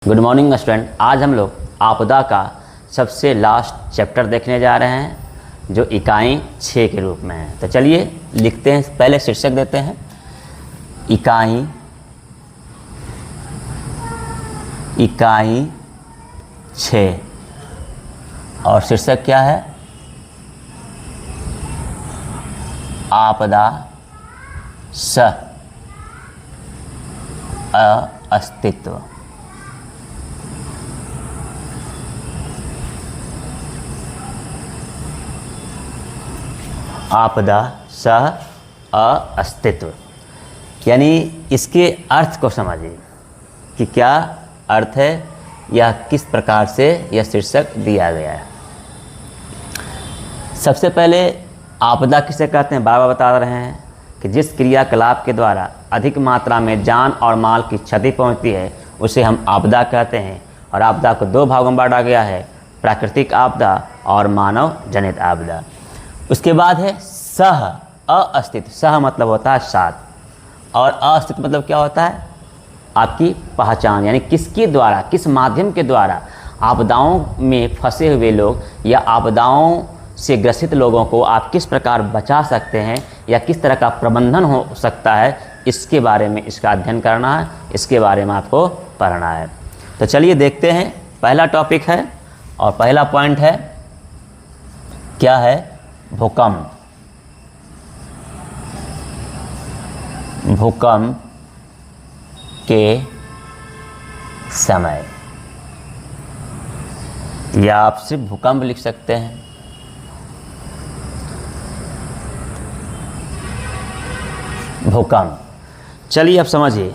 Good morning student. आज हम लोग आपदा का सबसे लास्ट चैप्टर देखने जा रहे हैं जो इकाई 6 के रूप में है। तो चलिए लिखते हैं, पहले शीर्षक देते हैं इकाई 6 और शीर्षक क्या है? आपदा सह अस्तित्व। आपदा सह अस्तित्व यानी इसके अर्थ को समझिए कि क्या अर्थ है या किस प्रकार से यह शीर्षक दिया गया है। सबसे पहले आपदा किसे कहते हैं बार बार बता रहे हैं कि जिस क्रियाकलाप के द्वारा अधिक मात्रा में जान और माल की क्षति पहुंचती है उसे हम आपदा कहते हैं। और आपदा को 2 भागों में बांटा गया है, प्राकृतिक आपदा और मानव जनित आपदा। उसके बाद है सह अस्तित्व। सह मतलब होता है साथ और अस्तित्व मतलब क्या होता है? आपकी पहचान, यानी किसके द्वारा, किस माध्यम के द्वारा आपदाओं में फंसे हुए लोग या आपदाओं से ग्रसित लोगों को आप किस प्रकार बचा सकते हैं या किस तरह का प्रबंधन हो सकता है, इसके बारे में इसका अध्ययन करना है, इसके बारे में आपको पढ़ना है। तो चलिए देखते हैं। पहला टॉपिक है और पहला पॉइंट है, क्या है? भूकंप। भूकंप के समय, या आप सिर्फ भूकंप लिख सकते हैं। भूकंप, चलिए अब समझिए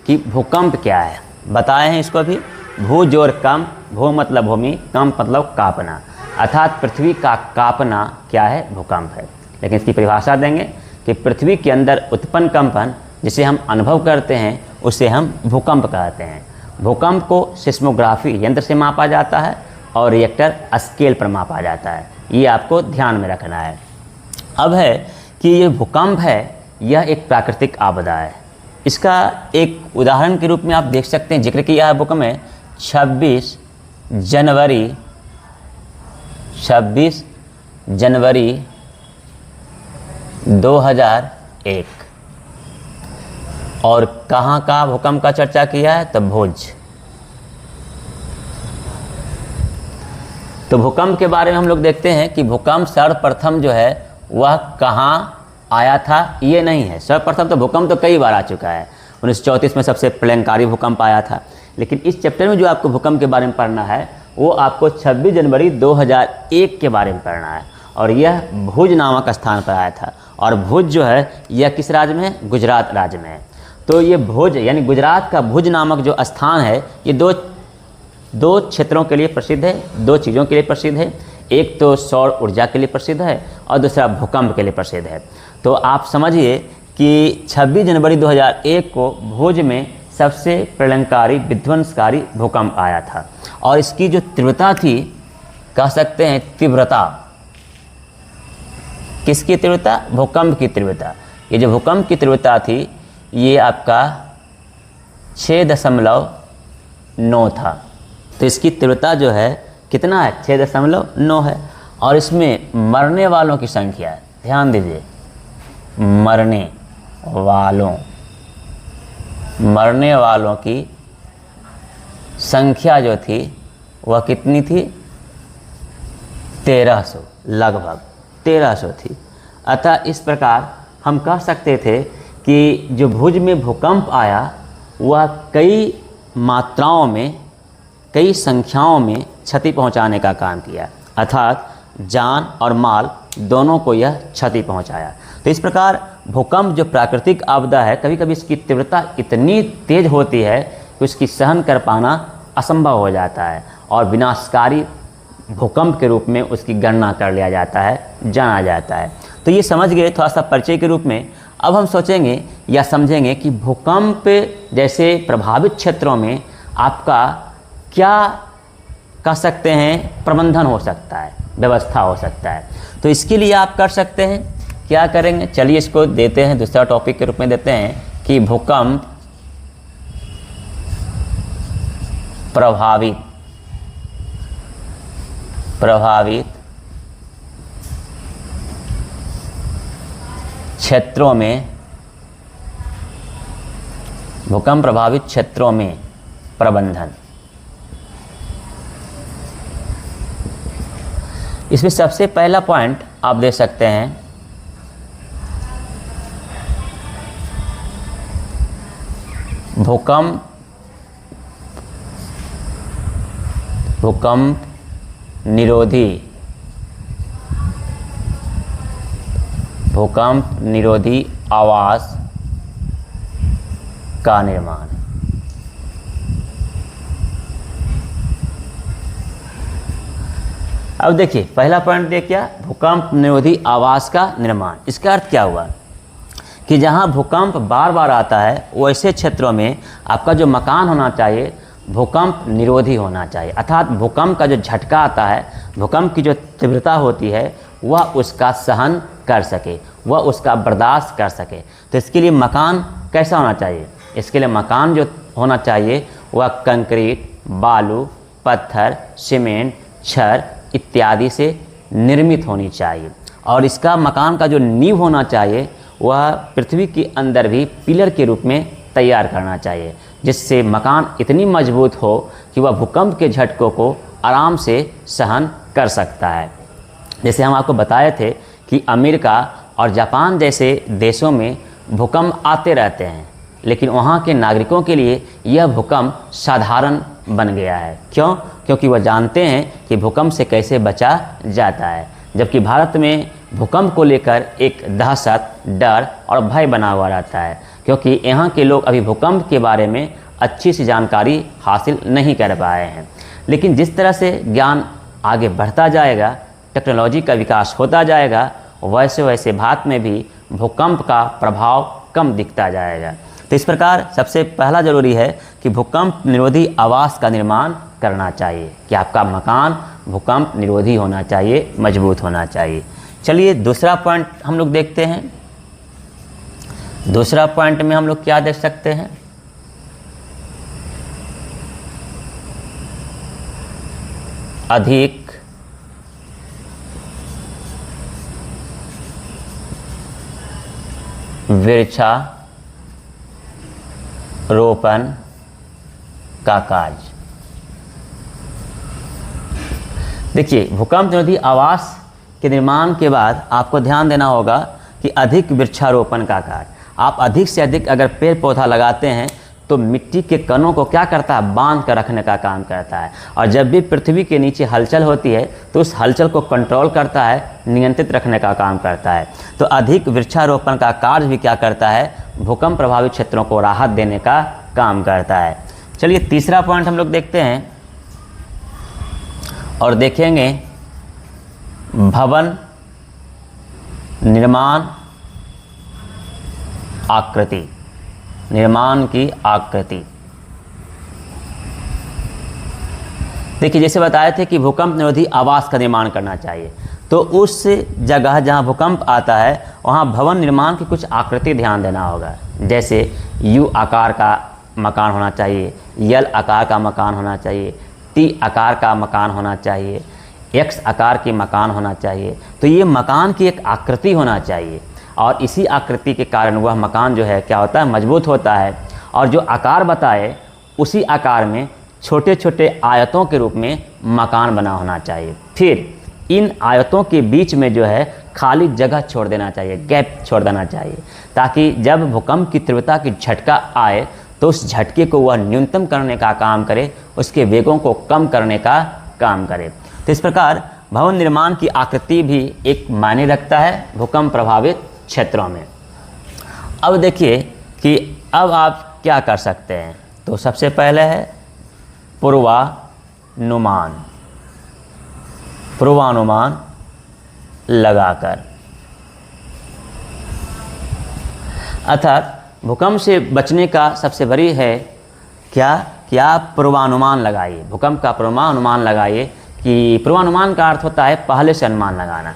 कि भूकंप क्या है। बताए हैं इसको भी, भू जोर कंप, भू मतलब भूमि, कंप मतलब कांपना, अर्थात पृथ्वी का कांपना क्या है? भूकंप है। लेकिन इसकी परिभाषा देंगे कि पृथ्वी के अंदर उत्पन्न कंपन जिसे हम अनुभव करते हैं उसे हम भूकंप कहते हैं। भूकंप को सिस्मोग्राफी यंत्र से मापा जाता है और रिएक्टर स्केल पर मापा जाता है। ये आपको ध्यान में रखना है। अब है कि ये भूकंप है, यह एक प्राकृतिक आपदा है। इसका एक उदाहरण के रूप में आप देख सकते हैं, जिक्र किया है बुक में 26 जनवरी 2001। और कहाँ का भूकंप का चर्चा किया है? तो भुज। तो भूकंप के बारे में हम लोग देखते हैं कि भूकंप सर्वप्रथम जो है वह कहाँ आया था, ये नहीं है। सर्वप्रथम तो भूकंप तो कई बार आ चुका है। 1934 में सबसे प्रलयंकारी भूकंप आया था। लेकिन इस चैप्टर में जो आपको भूकंप के बारे में पढ़ना है वो आपको 26 जनवरी 2001 के बारे में पढ़ना है। और यह भुज नामक स्थान पर आया था। और भुज जो है यह किस राज्य में है? गुजरात राज्य में है। तो ये भुज यानी गुजरात का भुज नामक जो स्थान है ये दो क्षेत्रों के लिए प्रसिद्ध है, 2 चीज़ों के लिए प्रसिद्ध है। एक तो सौर ऊर्जा के लिए प्रसिद्ध है और दूसरा भूकंप के लिए प्रसिद्ध है। तो आप समझिए कि 26 जनवरी 2001 को भुज में सबसे प्रलयंकारी विध्वंसकारी भूकंप आया था। और इसकी जो तीव्रता थी, कह सकते हैं तीव्रता, किसकी तीव्रता? भूकंप की तीव्रता। ये जो भूकंप की तीव्रता थी ये आपका 6.9 था। तो इसकी तीव्रता जो है कितना है? 6.9 है। और इसमें मरने वालों की संख्या है, ध्यान दीजिए, मरने वालों की संख्या जो थी वह कितनी थी? 1300, लगभग 1300 थी। अतः इस प्रकार हम कह सकते थे कि जो भुज में भूकंप आया वह कई मात्राओं में, कई संख्याओं में क्षति पहुंचाने का काम किया, अर्थात जान और माल दोनों को यह क्षति पहुंचाया। तो इस प्रकार भूकंप जो प्राकृतिक आपदा है, कभी कभी इसकी तीव्रता इतनी तेज होती है कि उसकी सहन कर पाना असंभव हो जाता है और विनाशकारी भूकंप के रूप में उसकी गणना कर लिया जाता है, जाना जाता है। तो ये समझ गए थोड़ा सा परिचय के रूप में। अब हम सोचेंगे या समझेंगे कि भूकंप जैसे प्रभावित क्षेत्रों में आपका क्या कह सकते हैं प्रबंधन हो सकता है, व्यवस्था हो सकता है। तो इसके लिए आप कर सकते हैं, क्या करेंगे? चलिए इसको देते हैं, दूसरा टॉपिक के रूप में देते हैं कि भूकंप प्रभावित क्षेत्रों में, भूकंप प्रभावित क्षेत्रों में प्रबंधन। इसमें सबसे पहला पॉइंट आप दे सकते हैं भूकंप निरोधी आवास का निर्माण। अब देखिए पहला पॉइंट देखिए क्या, भूकंप निरोधी आवास का निर्माण। इसका अर्थ क्या हुआ कि जहां भूकंप बार बार आता है वैसे क्षेत्रों में आपका जो मकान होना चाहिए भूकंप निरोधी होना चाहिए, अर्थात भूकंप का जो झटका आता है, भूकंप की जो तीव्रता होती है वह उसका सहन कर सके, वह उसका बर्दाश्त कर सके। तो इसके लिए मकान कैसा होना चाहिए? इसके लिए मकान जो होना चाहिए वह कंक्रीट, बालू, पत्थर, सीमेंट, छड़ इत्यादि से निर्मित होनी चाहिए। और इसका मकान का जो नींव होना चाहिए वह पृथ्वी के अंदर भी पिलर के रूप में तैयार करना चाहिए, जिससे मकान इतनी मजबूत हो कि वह भूकंप के झटकों को आराम से सहन कर सकता है। जैसे हम आपको बताए थे कि अमेरिका और जापान जैसे देशों में भूकंप आते रहते हैं, लेकिन वहाँ के नागरिकों के लिए यह भूकंप साधारण बन गया है। क्यों? क्योंकि वह जानते हैं कि भूकंप से कैसे बचा जाता है। जबकि भारत में भूकंप को लेकर एक दहशत, डर और भय बना हुआ रहता है, क्योंकि यहाँ के लोग अभी भूकंप के बारे में अच्छी सी जानकारी हासिल नहीं कर पाए हैं। लेकिन जिस तरह से ज्ञान आगे बढ़ता जाएगा, टेक्नोलॉजी का विकास होता जाएगा, वैसे वैसे भारत में भी भूकंप का प्रभाव कम दिखता जाएगा। तो इस प्रकार सबसे पहला ज़रूरी है कि भूकंप निरोधी आवास का निर्माण करना चाहिए, कि आपका मकान भूकंप निरोधी होना चाहिए, मजबूत होना चाहिए। चलिए दूसरा पॉइंट हम लोग देखते हैं। दूसरा पॉइंट में हम लोग क्या देख सकते हैं? अधिक वृक्षारोपण का कार्य। देखिए भूकंप निरोधी आवास के निर्माण के बाद आपको ध्यान देना होगा कि अधिक वृक्षारोपण का कार्य। आप अधिक से अधिक अगर पेड़ पौधा लगाते हैं तो मिट्टी के कणों को क्या करता है? बांध कर रखने का काम करता है। और जब भी पृथ्वी के नीचे हलचल होती है तो उस हलचल को कंट्रोल करता है, नियंत्रित रखने का काम करता है। तो अधिक वृक्षारोपण का कार्य भी क्या करता है? भूकंप प्रभावित क्षेत्रों को राहत देने का काम करता है। चलिए तीसरा पॉइंट हम लोग देखते हैं और देखेंगे भवन निर्माण आकृति, निर्माण की आकृति। देखिए जैसे बताए थे कि भूकंप निरोधी आवास का निर्माण करना चाहिए, तो उस जगह जहां भूकंप आता है वहां भवन निर्माण की कुछ आकृति ध्यान देना होगा। जैसे यू आकार का मकान होना चाहिए, यल आकार का मकान होना चाहिए, टी आकार का मकान होना चाहिए, एक्स आकार की मकान होना चाहिए। तो ये मकान की एक आकृति होना चाहिए और इसी आकृति के कारण वह मकान जो है क्या होता है? मजबूत होता है। और जो आकार बताए उसी आकार में छोटे छोटे आयतों के रूप में मकान बना होना चाहिए। फिर इन आयतों के बीच में जो है खाली जगह छोड़ देना चाहिए, गैप छोड़ देना चाहिए, ताकि जब भूकंप की तीव्रता की झटका आए तो उस झटके को वह न्यूनतम करने का काम करे, उसके वेगों को कम करने का काम करे। तो इस प्रकार भवन निर्माण की आकृति भी एक मायने रखता है भूकंप प्रभावित क्षेत्रों में। अब देखिए कि अब आप क्या कर सकते हैं। तो सबसे पहले है पूर्वानुमान लगाकर, अर्थात भूकंप से बचने का सबसे बड़ी है क्या कि आप पूर्वानुमान लगाइए, भूकंप का पूर्वानुमान लगाइए। कि पूर्वानुमान का अर्थ होता है पहले से अनुमान लगाना,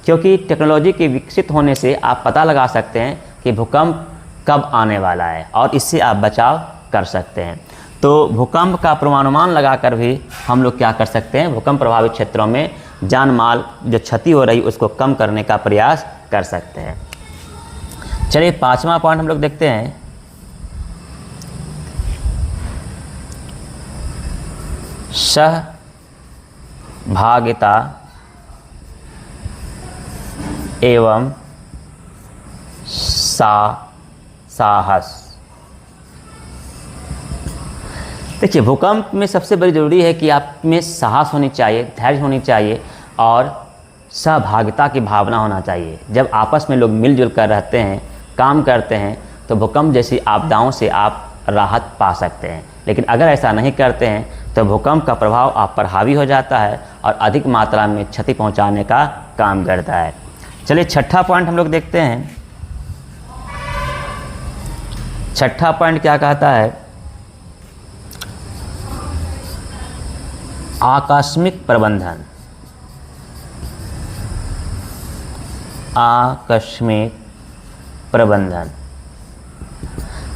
क्योंकि टेक्नोलॉजी के विकसित होने से आप पता लगा सकते हैं कि भूकंप कब आने वाला है और इससे आप बचाव कर सकते हैं। तो भूकंप का पूर्वानुमान लगाकर भी हम लोग क्या कर सकते हैं, भूकंप प्रभावित क्षेत्रों में जान माल जो क्षति हो रही उसको कम करने का प्रयास कर सकते हैं। चलिए 5वां पॉइंट हम लोग देखते हैं। सहभागिता एवं साहस। देखिए, भूकंप में सबसे बड़ी ज़रूरी है कि आप में साहस होनी चाहिए, धैर्य होनी चाहिए और सहभागिता की भावना होना चाहिए। जब आपस में लोग मिलजुल कर रहते हैं, काम करते हैं, तो भूकंप जैसी आपदाओं से आप राहत पा सकते हैं। लेकिन अगर ऐसा नहीं करते हैं तो भूकंप का प्रभाव आप पर हावी हो जाता है और अधिक मात्रा में क्षति पहुंचाने का काम करता है। चलिए 6ठा पॉइंट हम लोग देखते हैं। 6ठा पॉइंट क्या कहता है, आकस्मिक प्रबंधन। आकस्मिक प्रबंधन।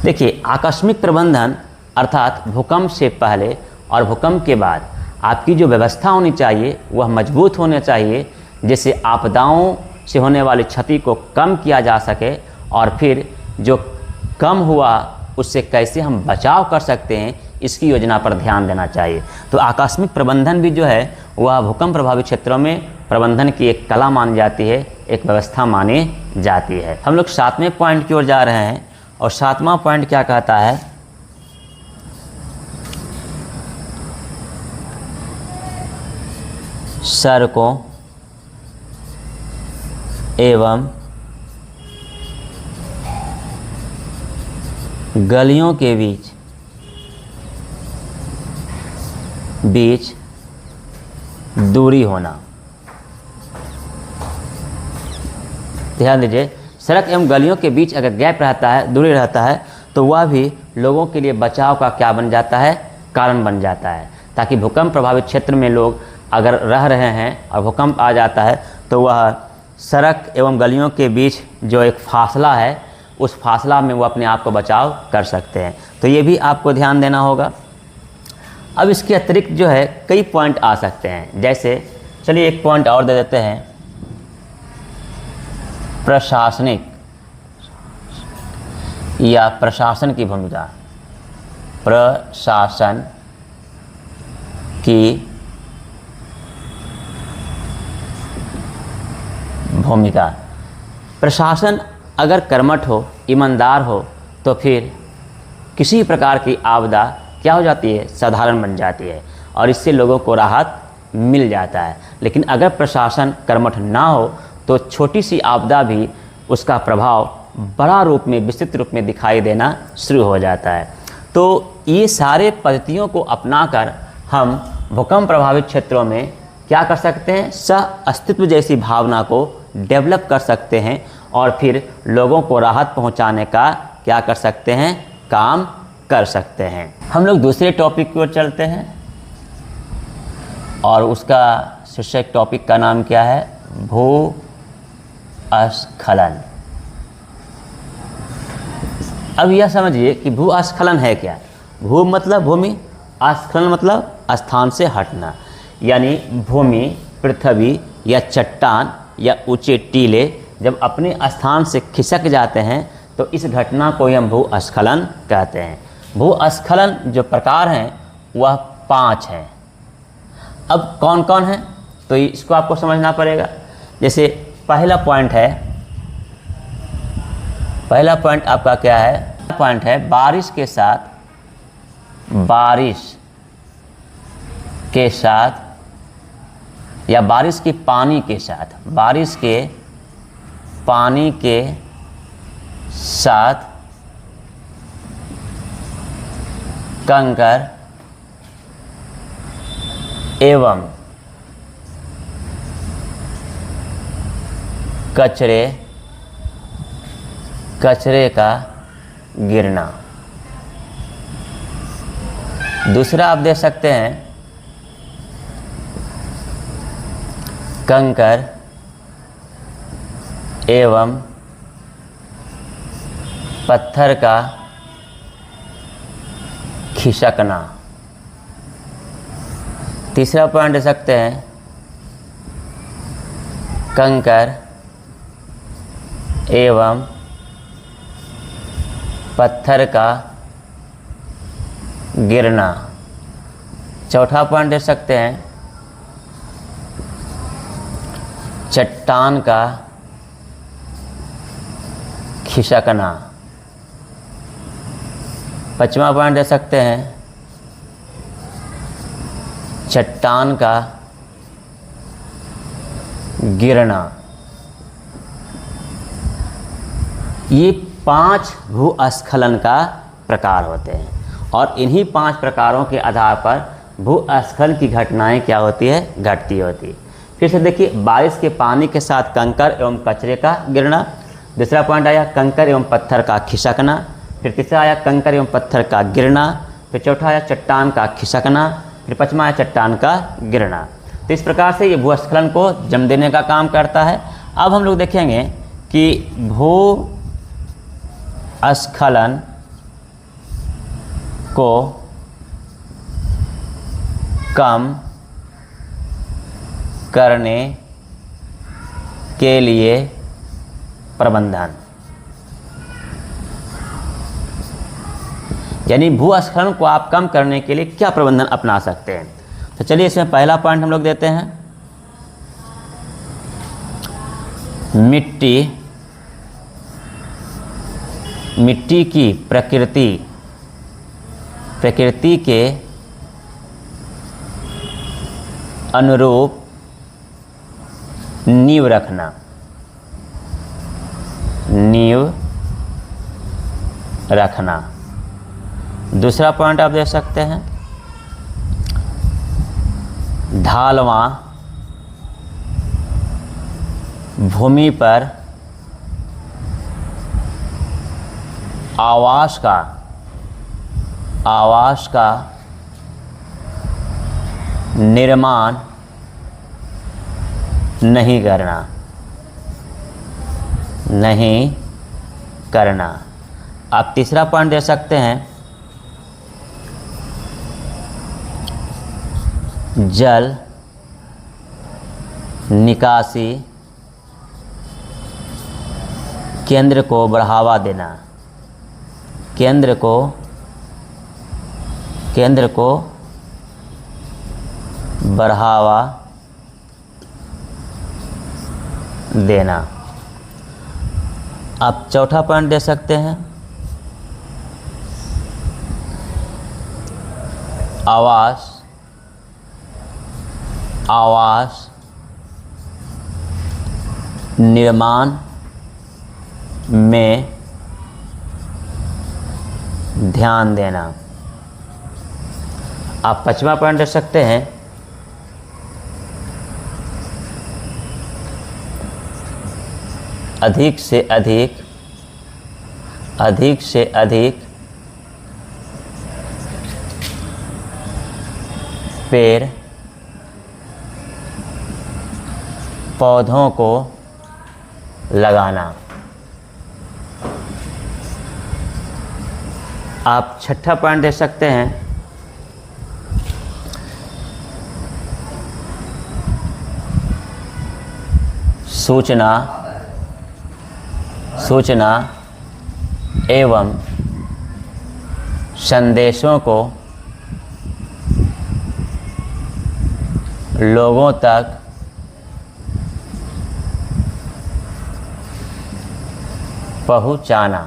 देखिए, आकस्मिक प्रबंधन अर्थात भूकंप से पहले और भूकंप के बाद आपकी जो व्यवस्था होनी चाहिए वह मजबूत होना चाहिए, जिससे आपदाओं से होने वाली क्षति को कम किया जा सके और फिर जो कम हुआ उससे कैसे हम बचाव कर सकते हैं इसकी योजना पर ध्यान देना चाहिए। तो आकस्मिक प्रबंधन भी जो है वह भूकंप प्रभावित क्षेत्रों में प्रबंधन की एक कला मानी जाती है, एक व्यवस्था मानी जाती है। हम लोग 7वें पॉइंट की ओर जा रहे हैं और 7वां पॉइंट क्या कहता है, सड़कों एवं गलियों के बीच दूरी होना। ध्यान दीजिए, सड़क एवं गलियों के बीच अगर गैप रहता है, दूरी रहता है, तो वह भी लोगों के लिए बचाव का क्या बन जाता है, कारण बन जाता है। ताकि भूकंप प्रभावित क्षेत्र में लोग अगर रह रहे हैं और भूकंप आ जाता है तो वह सड़क एवं गलियों के बीच जो एक फासला है उस फासला में वो अपने आप को बचाव कर सकते हैं। तो ये भी आपको ध्यान देना होगा। अब इसके अतिरिक्त जो है कई पॉइंट आ सकते हैं, जैसे चलिए एक पॉइंट और दे देते हैं, प्रशासनिक या प्रशासन की भूमिका। प्रशासन की भूमिका। प्रशासन अगर कर्मठ हो, ईमानदार हो, तो फिर किसी प्रकार की आपदा क्या हो जाती है, साधारण बन जाती है और इससे लोगों को राहत मिल जाता है। लेकिन अगर प्रशासन कर्मठ ना हो तो छोटी सी आपदा भी उसका प्रभाव बड़ा रूप में, विस्तृत रूप में दिखाई देना शुरू हो जाता है। तो ये सारे पद्धतियों को अपनाकर हम भूकंप प्रभावित क्षेत्रों में क्या कर सकते हैं, सह अस्तित्व जैसी भावना को डेवलप कर सकते हैं और फिर लोगों को राहत पहुंचाने का क्या कर सकते हैं, काम कर सकते हैं। हम लोग दूसरे टॉपिक की ओर चलते हैं और उसका शीर्षक टॉपिक का नाम क्या है, भूस्खलन। अब यह समझिए कि भूस्खलन है क्या। भू मतलब भूमि, स्खलन मतलब स्थान से हटना, यानी भूमि, पृथ्वी या चट्टान या ऊंचे टीले जब अपने स्थान से खिसक जाते हैं तो इस घटना को हम भूस्खलन कहते हैं। भूस्खलन जो प्रकार हैं वह 5 हैं। अब कौन कौन है तो इसको आपको समझना पड़ेगा। जैसे पहला पॉइंट आपका क्या है, पॉइंट है बारिश के साथ या बारिश के पानी के साथ, बारिश के पानी के साथ कंकड़ एवं कचरे का गिरना। दूसरा आप देख सकते हैं कंकड़ एवं पत्थर का खिसकना। तीसरा पॉइंट दे सकते हैं कंकर एवं पत्थर का गिरना। चौथा पॉइंट दे सकते हैं चट्टान का खिसकना। पांचवा पॉइंट दे सकते हैं चट्टान का गिरना। ये 5 भूस्खलन का प्रकार होते हैं और इन्हीं 5 प्रकारों के आधार पर भूस्खलन की घटनाएं क्या होती है, घटती होती है। फिर से देखिए, बारिश के पानी के साथ कंकर एवं कचरे का गिरना। दूसरा पॉइंट आया कंकर एवं पत्थर का खिसकना। फिर तीसरा आया कंकर एवं पत्थर का गिरना। फिर चौथा आया चट्टान का खिसकना। फिर पांचवा आया चट्टान का गिरना। तो इस प्रकार से ये भूस्खलन को जन्म देने का काम करता है। अब हम लोग देखेंगे कि भूस्खलन को कम करने के लिए प्रबंधन, यानी भूस्खलन को आप कम करने के लिए क्या प्रबंधन अपना सकते हैं। तो चलिए इसमें पहला पॉइंट हम लोग देते हैं, मिट्टी की प्रकृति के अनुरूप नींव रखना। दूसरा पॉइंट आप दे सकते हैं ढालवां भूमि पर आवास का निर्माण नहीं करना। आप तीसरा पॉइंट दे सकते हैं जल निकासी केंद्र को बढ़ावा देना। केंद्र को बढ़ावा देना। आप चौथा पॉइंट दे सकते हैं आवास निर्माण में ध्यान देना। आप पांचवा पॉइंट दे सकते हैं अधिक से अधिक पेड़ पौधों को लगाना। आप छठा पॉइंट दे सकते हैं सूचना एवं संदेशों को लोगों तक पहुंचाना।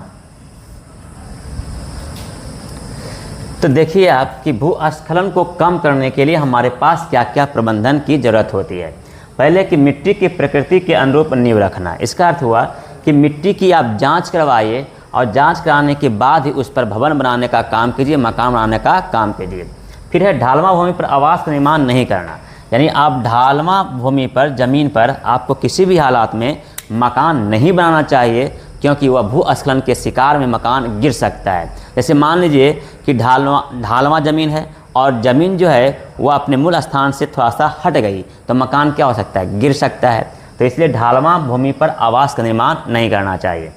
तो देखिए आप कि भूस्खलन को कम करने के लिए हमारे पास क्या क्या प्रबंधन की ज़रूरत होती है। पहले कि मिट्टी की प्रकृति के अनुरूप नींव रखना। इसका अर्थ हुआ कि मिट्टी की आप जांच करवाइए और जांच कराने के बाद ही उस पर भवन बनाने का काम कीजिए, मकान बनाने का काम कीजिए। फिर है ढालवा भूमि पर आवास का निर्माण नहीं करना, यानी आप ढालवा भूमि पर ज़मीन पर आपको किसी भी हालात में मकान नहीं बनाना चाहिए, क्योंकि वह भूस्खलन के शिकार में मकान गिर सकता है। जैसे मान लीजिए कि ढालवा ज़मीन है और ज़मीन जो है वह अपने मूल स्थान से थोड़ा सा हट गई तो मकान क्या हो सकता है, गिर सकता है। तो इसलिए ढालवा भूमि पर आवास का निर्माण नहीं करना चाहिए।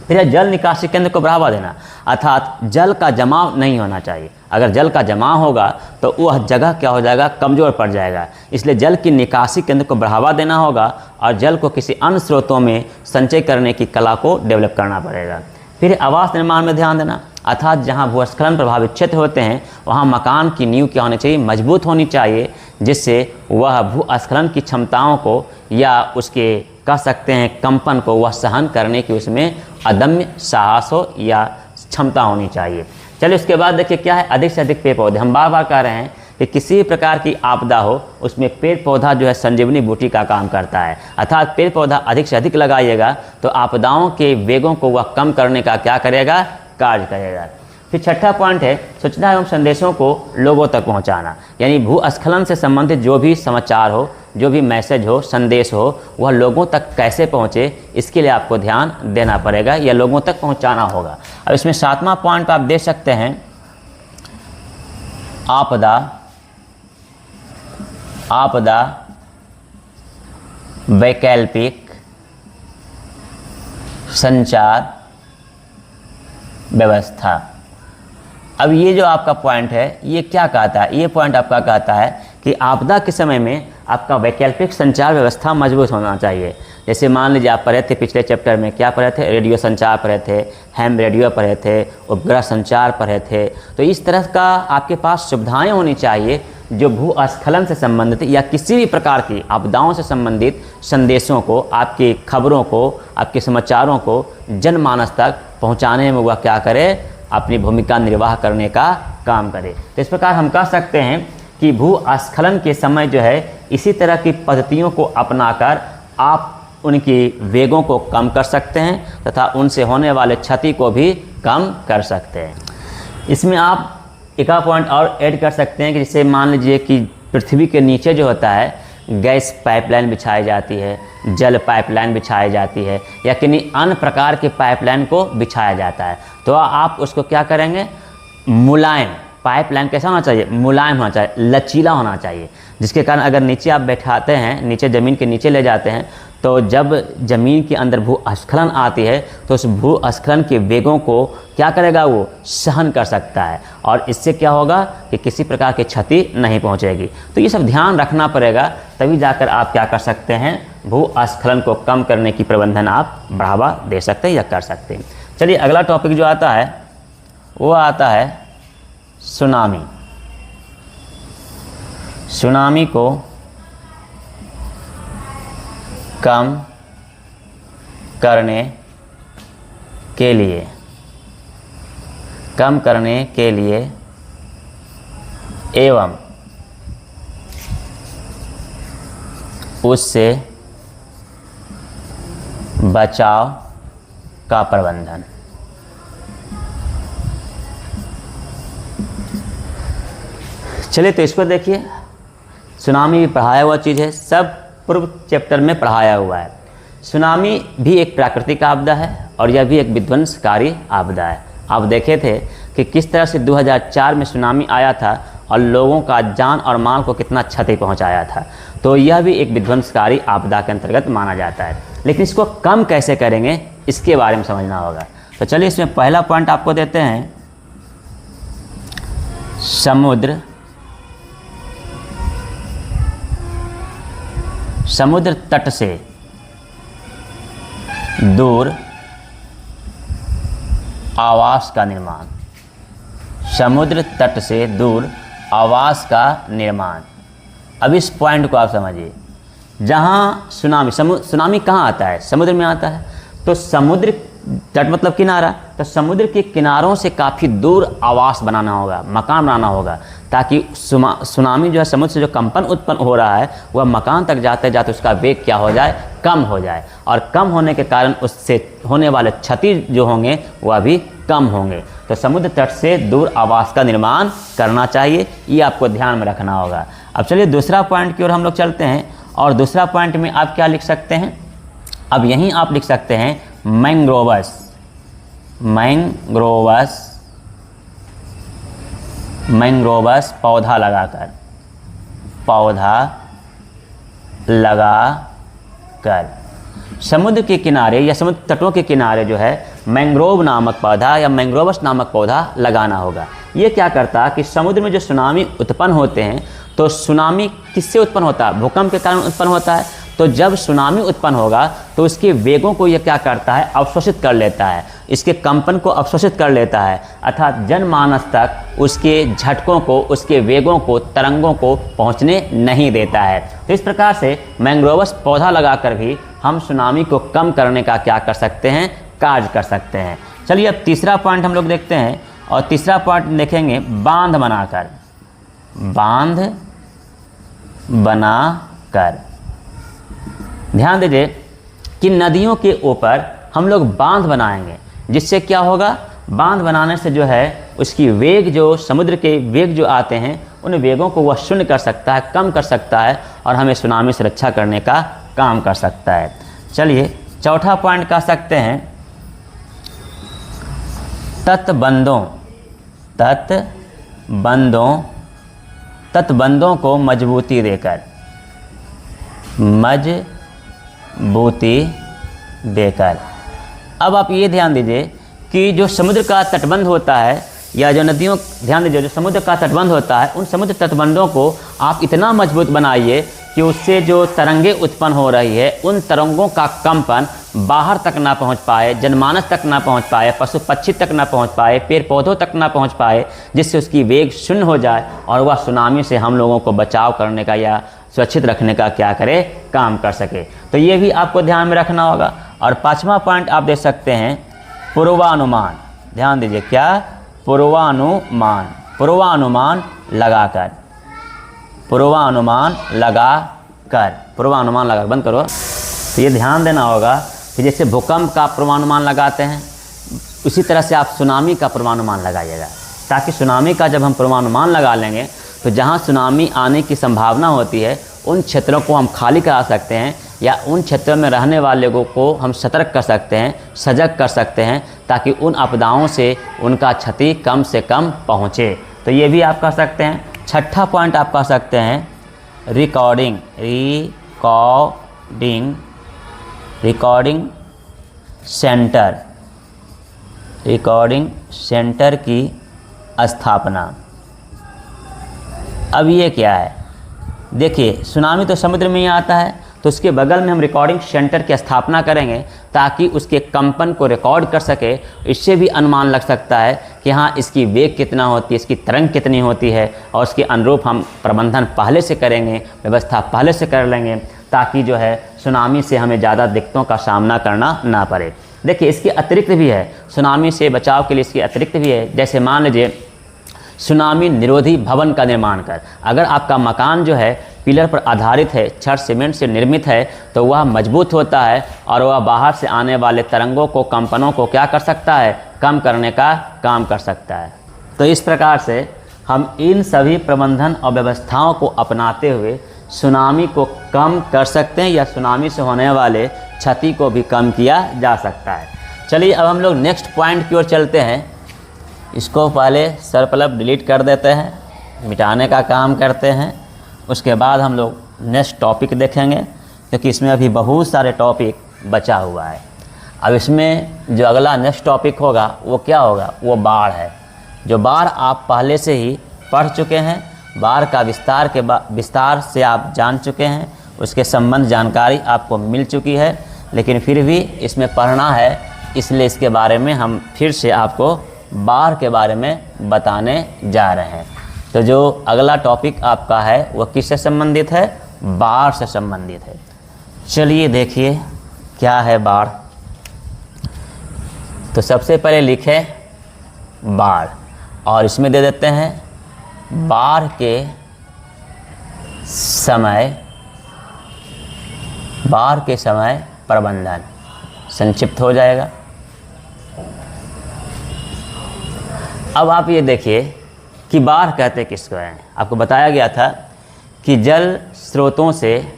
फिर जल निकासी केंद्र को बढ़ावा देना, अर्थात जल का जमाव नहीं होना चाहिए। अगर जल का जमाव होगा तो वह जगह क्या हो जाएगा, कमज़ोर पड़ जाएगा। इसलिए जल की निकासी केंद्र को बढ़ावा देना होगा और जल को किसी अन्य स्रोतों में संचय करने की कला को डेवलप करना पड़ेगा। फिर आवास निर्माण में ध्यान देना, अर्थात जहाँ भूस्खलन प्रभावित क्षेत्र होते हैं वहाँ मकान की नींव क्या होनी चाहिए, मजबूत होनी चाहिए, जिससे वह भूस्खलन की क्षमताओं को या उसके कह सकते हैं कंपन को वह सहन करने की उसमें अदम्य साहस हो या क्षमता होनी चाहिए। चलिए उसके बाद देखिए क्या है, अधिक से अधिक पेड़ पौधे। हम बार बार कह रहे हैं कि किसी भी प्रकार की आपदा हो उसमें पेड़ पौधा जो है संजीवनी बूटी का काम करता है, अर्थात पेड़ पौधा अधिक से अधिक लगाइएगा तो आपदाओं के वेगों को वह कम करने का क्या करेगा, कार्य करेगा। फिर छठा पॉइंट है सूचना एवं संदेशों को लोगों तक पहुंचाना, यानी भूस्खलन से संबंधित जो भी समाचार हो, जो भी मैसेज हो, संदेश हो, वह लोगों तक कैसे पहुंचे, इसके लिए आपको ध्यान देना पड़ेगा या लोगों तक पहुंचाना होगा। अब इसमें 7वां पॉइंट आप देख सकते हैं, आपदा वैकल्पिक संचार व्यवस्था। अब ये जो आपका पॉइंट है ये क्या कहता है, ये पॉइंट आपका कहता है कि आपदा के समय में आपका वैकल्पिक संचार व्यवस्था मजबूत होना चाहिए। जैसे मान लीजिए आप पढ़े थे पिछले चैप्टर में, क्या पढ़े थे, रेडियो संचार पढ़े थे, हैम रेडियो पढ़े थे, उपग्रह संचार पढ़े थे। तो इस तरह का आपके पास सुविधाएं होनी चाहिए जो भूस्खलन से संबंधित या किसी भी प्रकार की आपदाओं से संबंधित संदेशों को, आपकी खबरों को, आपके समाचारों को जनमानस तक पहुंचाने में वह क्या करे, अपनी भूमिका निर्वाह करने का काम करे। तो इस प्रकार हम कह सकते हैं कि भूस्खलन के समय जो है इसी तरह की पद्धतियों को अपनाकर आप उनकी वेगों को कम कर सकते हैं तथा उनसे होने वाले क्षति को भी कम कर सकते हैं। इसमें आप एक पॉइंट और ऐड कर सकते हैं कि जैसे मान लीजिए कि पृथ्वी के नीचे जो होता है गैस पाइपलाइन बिछाई जाती है, जल पाइपलाइन बिछाई जाती है या किन्हीं अन्य प्रकार के पाइपलाइन को बिछाया जाता है, तो आप उसको क्या करेंगे, मुलायम पाइपलाइन कैसा होना चाहिए, मुलायम होना चाहिए, लचीला होना चाहिए, जिसके कारण अगर नीचे आप बैठाते हैं, नीचे ज़मीन के नीचे ले जाते हैं, तो जब ज़मीन के अंदर भूस्खलन आती है तो उस भूस्खलन के वेगों को क्या करेगा, वो सहन कर सकता है और इससे क्या होगा कि किसी प्रकार की क्षति नहीं पहुंचेगी। तो ये सब ध्यान रखना पड़ेगा, तभी जाकर आप क्या कर सकते हैं, भूस्खलन को कम करने की प्रबंधन आप बढ़ावा दे सकते हैं या कर सकते हैं। चलिए अगला टॉपिक जो आता है वो आता है सुनामी। सुनामी को कम करने के लिए एवं उससे बचाव का प्रबंधन। चलिए तो इसको देखिए, सुनामी भी पढ़ाया हुआ चीज़ है, सब पूर्व चैप्टर में पढ़ाया हुआ है। सुनामी भी एक प्राकृतिक आपदा है और यह भी एक विध्वंसकारी आपदा है। आप देखे थे कि किस तरह से 2004 में सुनामी आया था और लोगों का जान और माल को कितना क्षति पहुंचाया था, तो यह भी एक विध्वंसकारी आपदा के अंतर्गत माना जाता है। लेकिन इसको कम कैसे करेंगे इसके बारे में समझना होगा। तो चलिए इसमें पहला पॉइंट आपको देते हैं, समुद्र तट से दूर आवास का निर्माण। समुद्र तट से दूर आवास का निर्माण। अब इस पॉइंट को आप समझिए, जहाँ सुनामी कहाँ आता है, समुद्र में आता है। तो समुद्र तट मतलब किनारा, तो समुद्र के किनारों से काफ़ी दूर आवास बनाना होगा, मकान बनाना होगा, ताकि सुनामी जो है समुद्र से जो कंपन उत्पन्न हो रहा है वह मकान तक जाते जाते उसका वेग क्या हो जाए, कम हो जाए, और कम होने के कारण उससे होने वाले क्षति जो होंगे वह भी कम होंगे। तो समुद्र तट से दूर आवास का निर्माण करना चाहिए, ये आपको ध्यान में रखना होगा। अब चलिए दूसरा पॉइंट की ओर हम लोग चलते हैं, और दूसरा पॉइंट में आप क्या लिख सकते हैं, अब यहीं आप लिख सकते हैं मैंग्रोवस। मैंग्रोवस पौधा लगाकर समुद्र के किनारे या समुद्र तटों के किनारे जो है मैंग्रोव नामक पौधा या मैंग्रोवस नामक पौधा लगाना होगा। ये क्या करता है कि समुद्र में जो सुनामी उत्पन्न होते हैं, तो सुनामी किससे उत्पन्न होता है? भूकंप के कारण उत्पन्न होता है। तो जब सुनामी उत्पन्न होगा तो उसके वेगों को यह क्या करता है? अवशोषित कर लेता है, इसके कंपन को अवशोषित कर लेता है, अर्थात जनमानस तक उसके झटकों को, उसके वेगों को, तरंगों को पहुंचने नहीं देता है। तो इस प्रकार से मैंग्रोवस पौधा लगाकर भी हम सुनामी को कम करने का क्या कर सकते हैं? कार्य कर सकते हैं। चलिए अब तीसरा पॉइंट हम लोग देखते हैं, और तीसरा पॉइंट देखेंगे बांध बनाकर। बांध बनाकर, ध्यान दीजिए कि नदियों के ऊपर हम लोग बांध बनाएंगे, जिससे क्या होगा? बांध बनाने से जो है उसकी वेग, जो समुद्र के वेग जो आते हैं, उन वेगों को वह शून्य कर सकता है, कम कर सकता है, और हमें सुनामी से रक्षा करने का काम कर सकता है। चलिए चौथा पॉइंट कह सकते हैं तटबंधों, तटबंधों को मजबूती देकर, मजबूती देकर। अब आप ये ध्यान दीजिए कि जो समुद्र का तटबंध होता है, या जो नदियों, ध्यान दीजिए जो समुद्र का तटबंध होता है, उन समुद्र तटबंधों को आप इतना मजबूत बनाइए कि उससे जो तरंगे उत्पन्न हो रही है, उन तरंगों का कंपन बाहर तक ना पहुंच पाए, जनमानस तक ना पहुंच पाए, पशु पक्षी तक ना पहुंच पाए, पेड़ पौधों तक ना पहुंच पाए, जिससे उसकी वेग शून्य हो जाए और वह सुनामी से हम लोगों को बचाव करने का या सुरक्षित रखने का क्या करे? काम कर सके। तो ये भी आपको ध्यान में रखना होगा। और पांचवा पॉइंट आप देख सकते हैं पूर्वानुमान। ध्यान दीजिए, क्या? पूर्वानुमान, पूर्वानुमान लगाकर, पूर्वानुमान लगाकर, पूर्वानुमान लगा, बंद करो। तो ये ध्यान देना होगा कि जैसे भूकंप का पूर्वानुमान लगाते हैं, उसी तरह से आप सुनामी का पूर्वानुमान लगाइएगा, ताकि सुनामी का जब हम पूर्वानुमान लगा लेंगे तो जहाँ सुनामी आने की संभावना होती है, उन क्षेत्रों को हम खाली करा सकते हैं, या उन क्षेत्रों में रहने वाले लोगों को हम सतर्क कर सकते हैं, सजग कर सकते हैं, ताकि उन आपदाओं से उनका क्षति कम से कम पहुँचे। तो ये भी आप कह सकते हैं। छठा पॉइंट आप कह सकते हैं recording, recording centre, recording centre की स्थापना। अब ये क्या है? देखिए सुनामी तो समुद्र में ही आता है, तो उसके बगल में हम रिकॉर्डिंग सेंटर की स्थापना करेंगे, ताकि उसके कंपन को रिकॉर्ड कर सके। इससे भी अनुमान लग सकता है कि हाँ, इसकी वेग कितना होती है, इसकी तरंग कितनी होती है, और उसके अनुरूप हम प्रबंधन पहले से करेंगे, व्यवस्था पहले से कर लेंगे, ताकि जो है सुनामी से हमें ज़्यादा दिक्कतों का सामना करना ना पड़े। देखिए इसके अतिरिक्त भी है, सुनामी से बचाव के लिए इसके अतिरिक्त भी है। जैसे मान लीजिए सुनामी निरोधी भवन का निर्माण कर, अगर आपका मकान जो है पिलर पर आधारित है, छड़ सीमेंट से निर्मित है, तो वह मजबूत होता है और वह बाहर से आने वाले तरंगों को, कंपनों को क्या कर सकता है? कम करने का काम कर सकता है। तो इस प्रकार से हम इन सभी प्रबंधन और व्यवस्थाओं को अपनाते हुए सुनामी को कम कर सकते हैं, या सुनामी से होने वाले क्षति को भी कम किया जा सकता है। चलिए अब हम लोग नेक्स्ट पॉइंट की ओर चलते हैं। इसको पहले सर्पलप डिलीट कर देते हैं, मिटाने का काम करते हैं। उसके बाद हम लोग नेक्स्ट टॉपिक देखेंगे, क्योंकि इसमें अभी बहुत सारे टॉपिक बचा हुआ है। अब इसमें जो अगला नेक्स्ट टॉपिक होगा वो क्या होगा? वो बाढ़ है। जो बाढ़ आप पहले से ही पढ़ चुके हैं, बाढ़ का विस्तार से आप जान चुके हैं, उसके संबंध जानकारी आपको मिल चुकी है, लेकिन फिर भी इसमें पढ़ना है, इसलिए इसके बारे में हम फिर से आपको बाढ़ के बारे में बताने जा रहे हैं। तो जो अगला टॉपिक आपका है वो किससे संबंधित है? बाढ़ से संबंधित है। चलिए देखिए क्या है बाढ़। तो सबसे पहले लिखे बाढ़, और इसमें दे देते हैं बाढ़ के समय प्रबंधन, संक्षिप्त हो जाएगा। अब आप ये देखिए कि बाढ़ कहते किसको हैं। आपको बताया गया था कि जल स्रोतों से,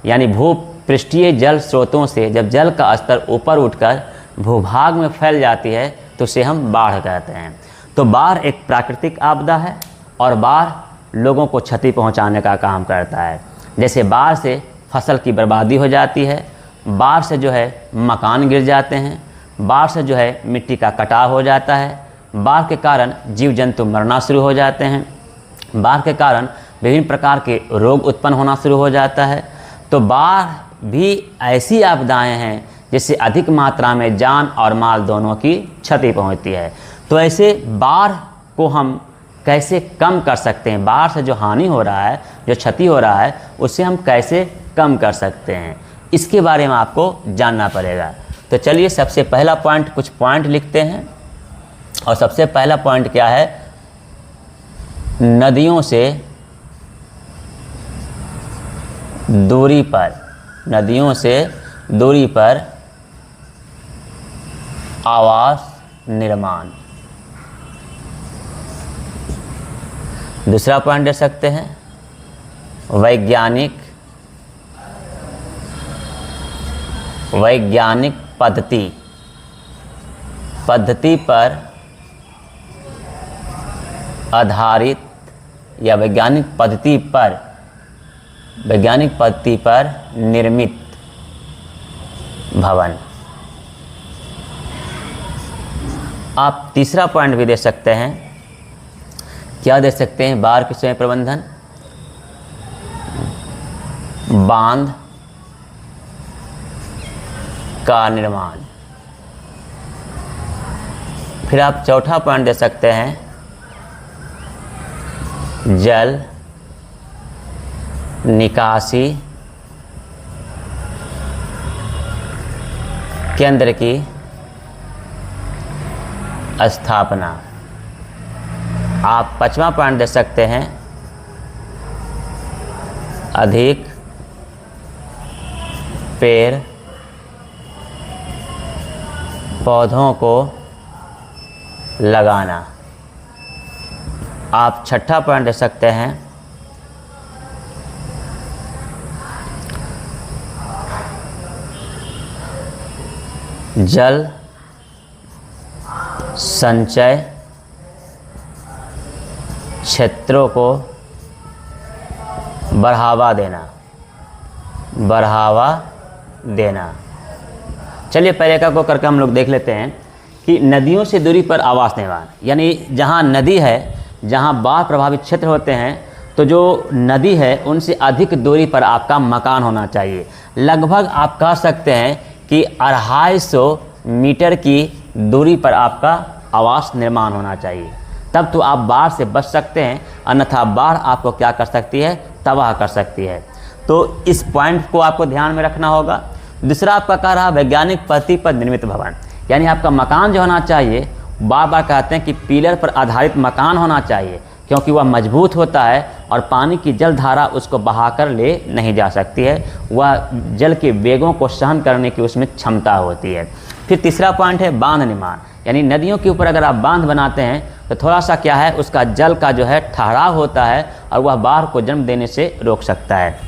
यानी भूपृष्ठीय जल स्रोतों से जब जल का स्तर ऊपर उठकर भूभाग में फैल जाती है तो उसे हम बाढ़ कहते हैं। तो बाढ़ एक प्राकृतिक आपदा है, और बाढ़ लोगों को क्षति पहुंचाने का काम करता है। जैसे बाढ़ से फसल की बर्बादी हो जाती है, बाढ़ से जो है मकान गिर जाते हैं, बाढ़ से जो है मिट्टी का कटाव हो जाता है, बाढ़ के कारण जीव जंतु मरना शुरू हो जाते हैं, बाढ़ के कारण विभिन्न प्रकार के रोग उत्पन्न होना शुरू हो जाता है। तो बाढ़ भी ऐसी आपदाएं हैं जिससे अधिक मात्रा में जान और माल दोनों की क्षति पहुंचती है। तो ऐसे बाढ़ को हम कैसे कम कर सकते हैं, बाढ़ से जो हानि हो रहा है, जो क्षति हो रहा है, उससे हम कैसे कम कर सकते हैं, इसके बारे में आपको जानना पड़ेगा। तो चलिए सबसे पहला पॉइंट, कुछ पॉइंट लिखते हैं। और सबसे पहला पॉइंट क्या है, नदियों से दूरी पर, नदियों से दूरी पर आवास निर्माण। दूसरा पॉइंट दे सकते हैं, वैज्ञानिक पद्धति पर आधारित या वैज्ञानिक पद्धति पर निर्मित भवन। आप तीसरा पॉइंट भी दे सकते हैं, क्या दे सकते हैं, बाढ़ के समय प्रबंधन, बांध का निर्माण। फिर आप चौथा पॉइंट दे सकते हैं, जल निकासी केंद्र की स्थापना। आप पांचवा पॉइंट दे सकते हैं, अधिक पेड़ पौधों को लगाना। आप छठा पॉइंट दे सकते हैं, जल संचय क्षेत्रों को बढ़ावा देना। चलिए पहले का को करके हम लोग देख लेते हैं कि नदियों से दूरी पर आवास निर्माण, यानी जहाँ नदी है, जहाँ बाढ़ प्रभावित क्षेत्र होते हैं, तो जो नदी है उनसे अधिक दूरी पर आपका मकान होना चाहिए। लगभग आप कह सकते हैं कि 250 मीटर की दूरी पर आपका आवास निर्माण होना चाहिए, तब तो आप बाढ़ से बच सकते हैं, अन्यथा बाढ़ आपको क्या कर सकती है, तबाह कर सकती है। तो इस पॉइंट को आपको ध्यान में रखना होगा। दूसरा आपका कह रहा वैज्ञानिक पद्धति पर निर्मित भवन, यानी आपका मकान जो होना चाहिए, बार बार कहते हैं कि पिलर पर आधारित मकान होना चाहिए, क्योंकि वह मजबूत होता है और पानी की जल धारा उसको बहाकर ले नहीं जा सकती है, वह जल के वेगों को सहन करने की उसमें क्षमता होती है। फिर तीसरा पॉइंट है बांध निर्माण, यानी नदियों के ऊपर अगर आप बांध बनाते हैं तो थोड़ा सा क्या है, उसका जल का जो है ठहराव होता है और वह बाढ़ को जन्म देने से रोक सकता है।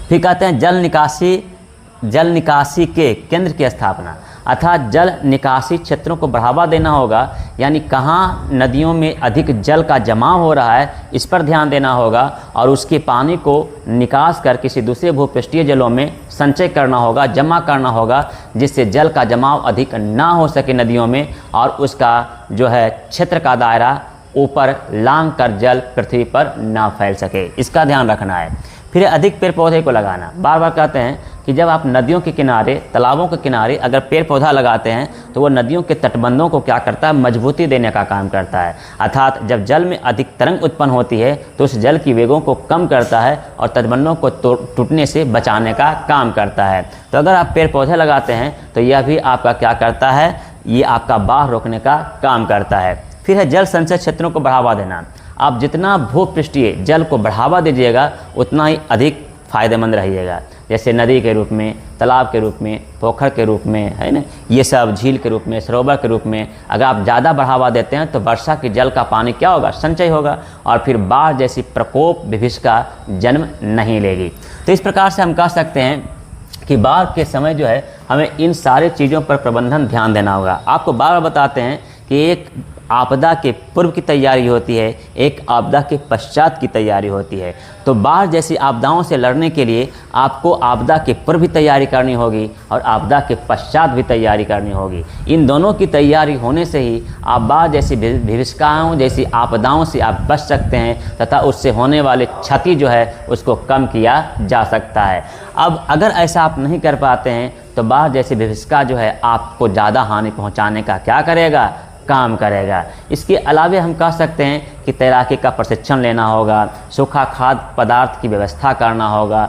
फिर कहते हैं जल निकासी के केंद्र की स्थापना, अर्थात जल निकासी क्षेत्रों को बढ़ावा देना होगा, यानी कहाँ नदियों में अधिक जल का जमाव हो रहा है इस पर ध्यान देना होगा और उसके पानी को निकास कर किसी दूसरे भूपृष्ठीय जलों में संचय करना होगा, जमा करना होगा, जिससे जल का जमाव अधिक ना हो सके नदियों में और उसका जो है क्षेत्र का दायरा ऊपर लांग कर जल पृथ्वी पर ना फैल सके, इसका ध्यान रखना है। फिर अधिक पेड़ पौधे को लगाना, बार बार कहते हैं कि जब आप नदियों के किनारे, तालाबों के किनारे अगर पेड़ पौधा लगाते हैं तो वो नदियों के तटबंधों को क्या करता है, मजबूती देने का काम करता है। अर्थात जब जल में अधिक तरंग उत्पन्न होती है तो उस जल की वेगों को कम करता है और तटबंधों को टूटने से बचाने का काम करता है। तो अगर आप पेड़ पौधे लगाते हैं तो यह भी आपका क्या करता है, ये आपका बाढ़ रोकने का काम करता है। फिर है जल संचय क्षेत्रों को बढ़ावा देना, आप जितना भूपृष्ठीय जल को बढ़ावा दीजिएगा उतना ही अधिक फायदेमंद रहिएगा, जैसे नदी के रूप में, तालाब के रूप में, पोखर के रूप में, है ना, ये सब झील के रूप में, सरोवर के रूप में अगर आप ज़्यादा बढ़ावा देते हैं तो वर्षा के जल का पानी क्या होगा, संचय होगा और फिर बाढ़ जैसी प्रकोप विभीषिका का जन्म नहीं लेगी। तो इस प्रकार से हम कह सकते हैं कि बाढ़ के समय जो है हमें इन सारे चीज़ों पर प्रबंधन ध्यान देना होगा। आपको बार बार बताते हैं कि कि एक आपदा के पूर्व की तैयारी होती है, एक आपदा के पश्चात की तैयारी होती है। तो बाढ़ जैसी आपदाओं से लड़ने के लिए आपको आपदा के पूर्व भी तैयारी करनी होगी और आपदा के पश्चात भी तैयारी करनी होगी। इन दोनों की तैयारी होने से ही आप बाढ़ जैसी विभीषिकाओं जैसी आपदाओं से आप बच सकते हैं तथा उससे होने वाले क्षति जो है उसको कम किया जा सकता है। अब अगर ऐसा आप नहीं कर पाते हैं तो बाढ़ जैसी विभीषिका जो है आपको ज़्यादा हानि पहुंचाने का क्या करेगा, काम करेगा। इसके अलावे हम कह सकते हैं कि तैराकी का प्रशिक्षण लेना होगा, सूखा खाद्य पदार्थ की व्यवस्था करना होगा,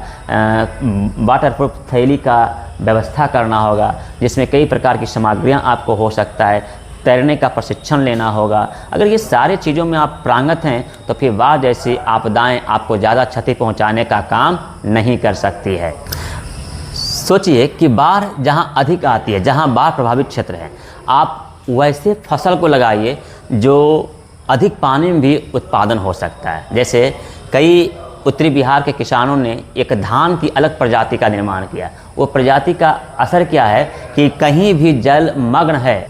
वाटरप्रूफ थैली का व्यवस्था करना होगा जिसमें कई प्रकार की सामग्रियां आपको हो सकता है, तैरने का प्रशिक्षण लेना होगा। अगर ये सारे चीज़ों में आप प्रांगत हैं तो फिर बाढ़ जैसी आपदाएं आपको ज़्यादा क्षति पहुंचाने का काम नहीं कर सकती है। सोचिए कि बाढ़ जहां अधिक आती है, जहां बाढ़ प्रभावित क्षेत्र है, आप वैसे फसल को लगाइए जो अधिक पानी में भी उत्पादन हो सकता है। जैसे कई उत्तरी बिहार के किसानों ने एक धान की अलग प्रजाति का निर्माण किया। वो प्रजाति का असर क्या है कि कहीं भी जलमग्न है,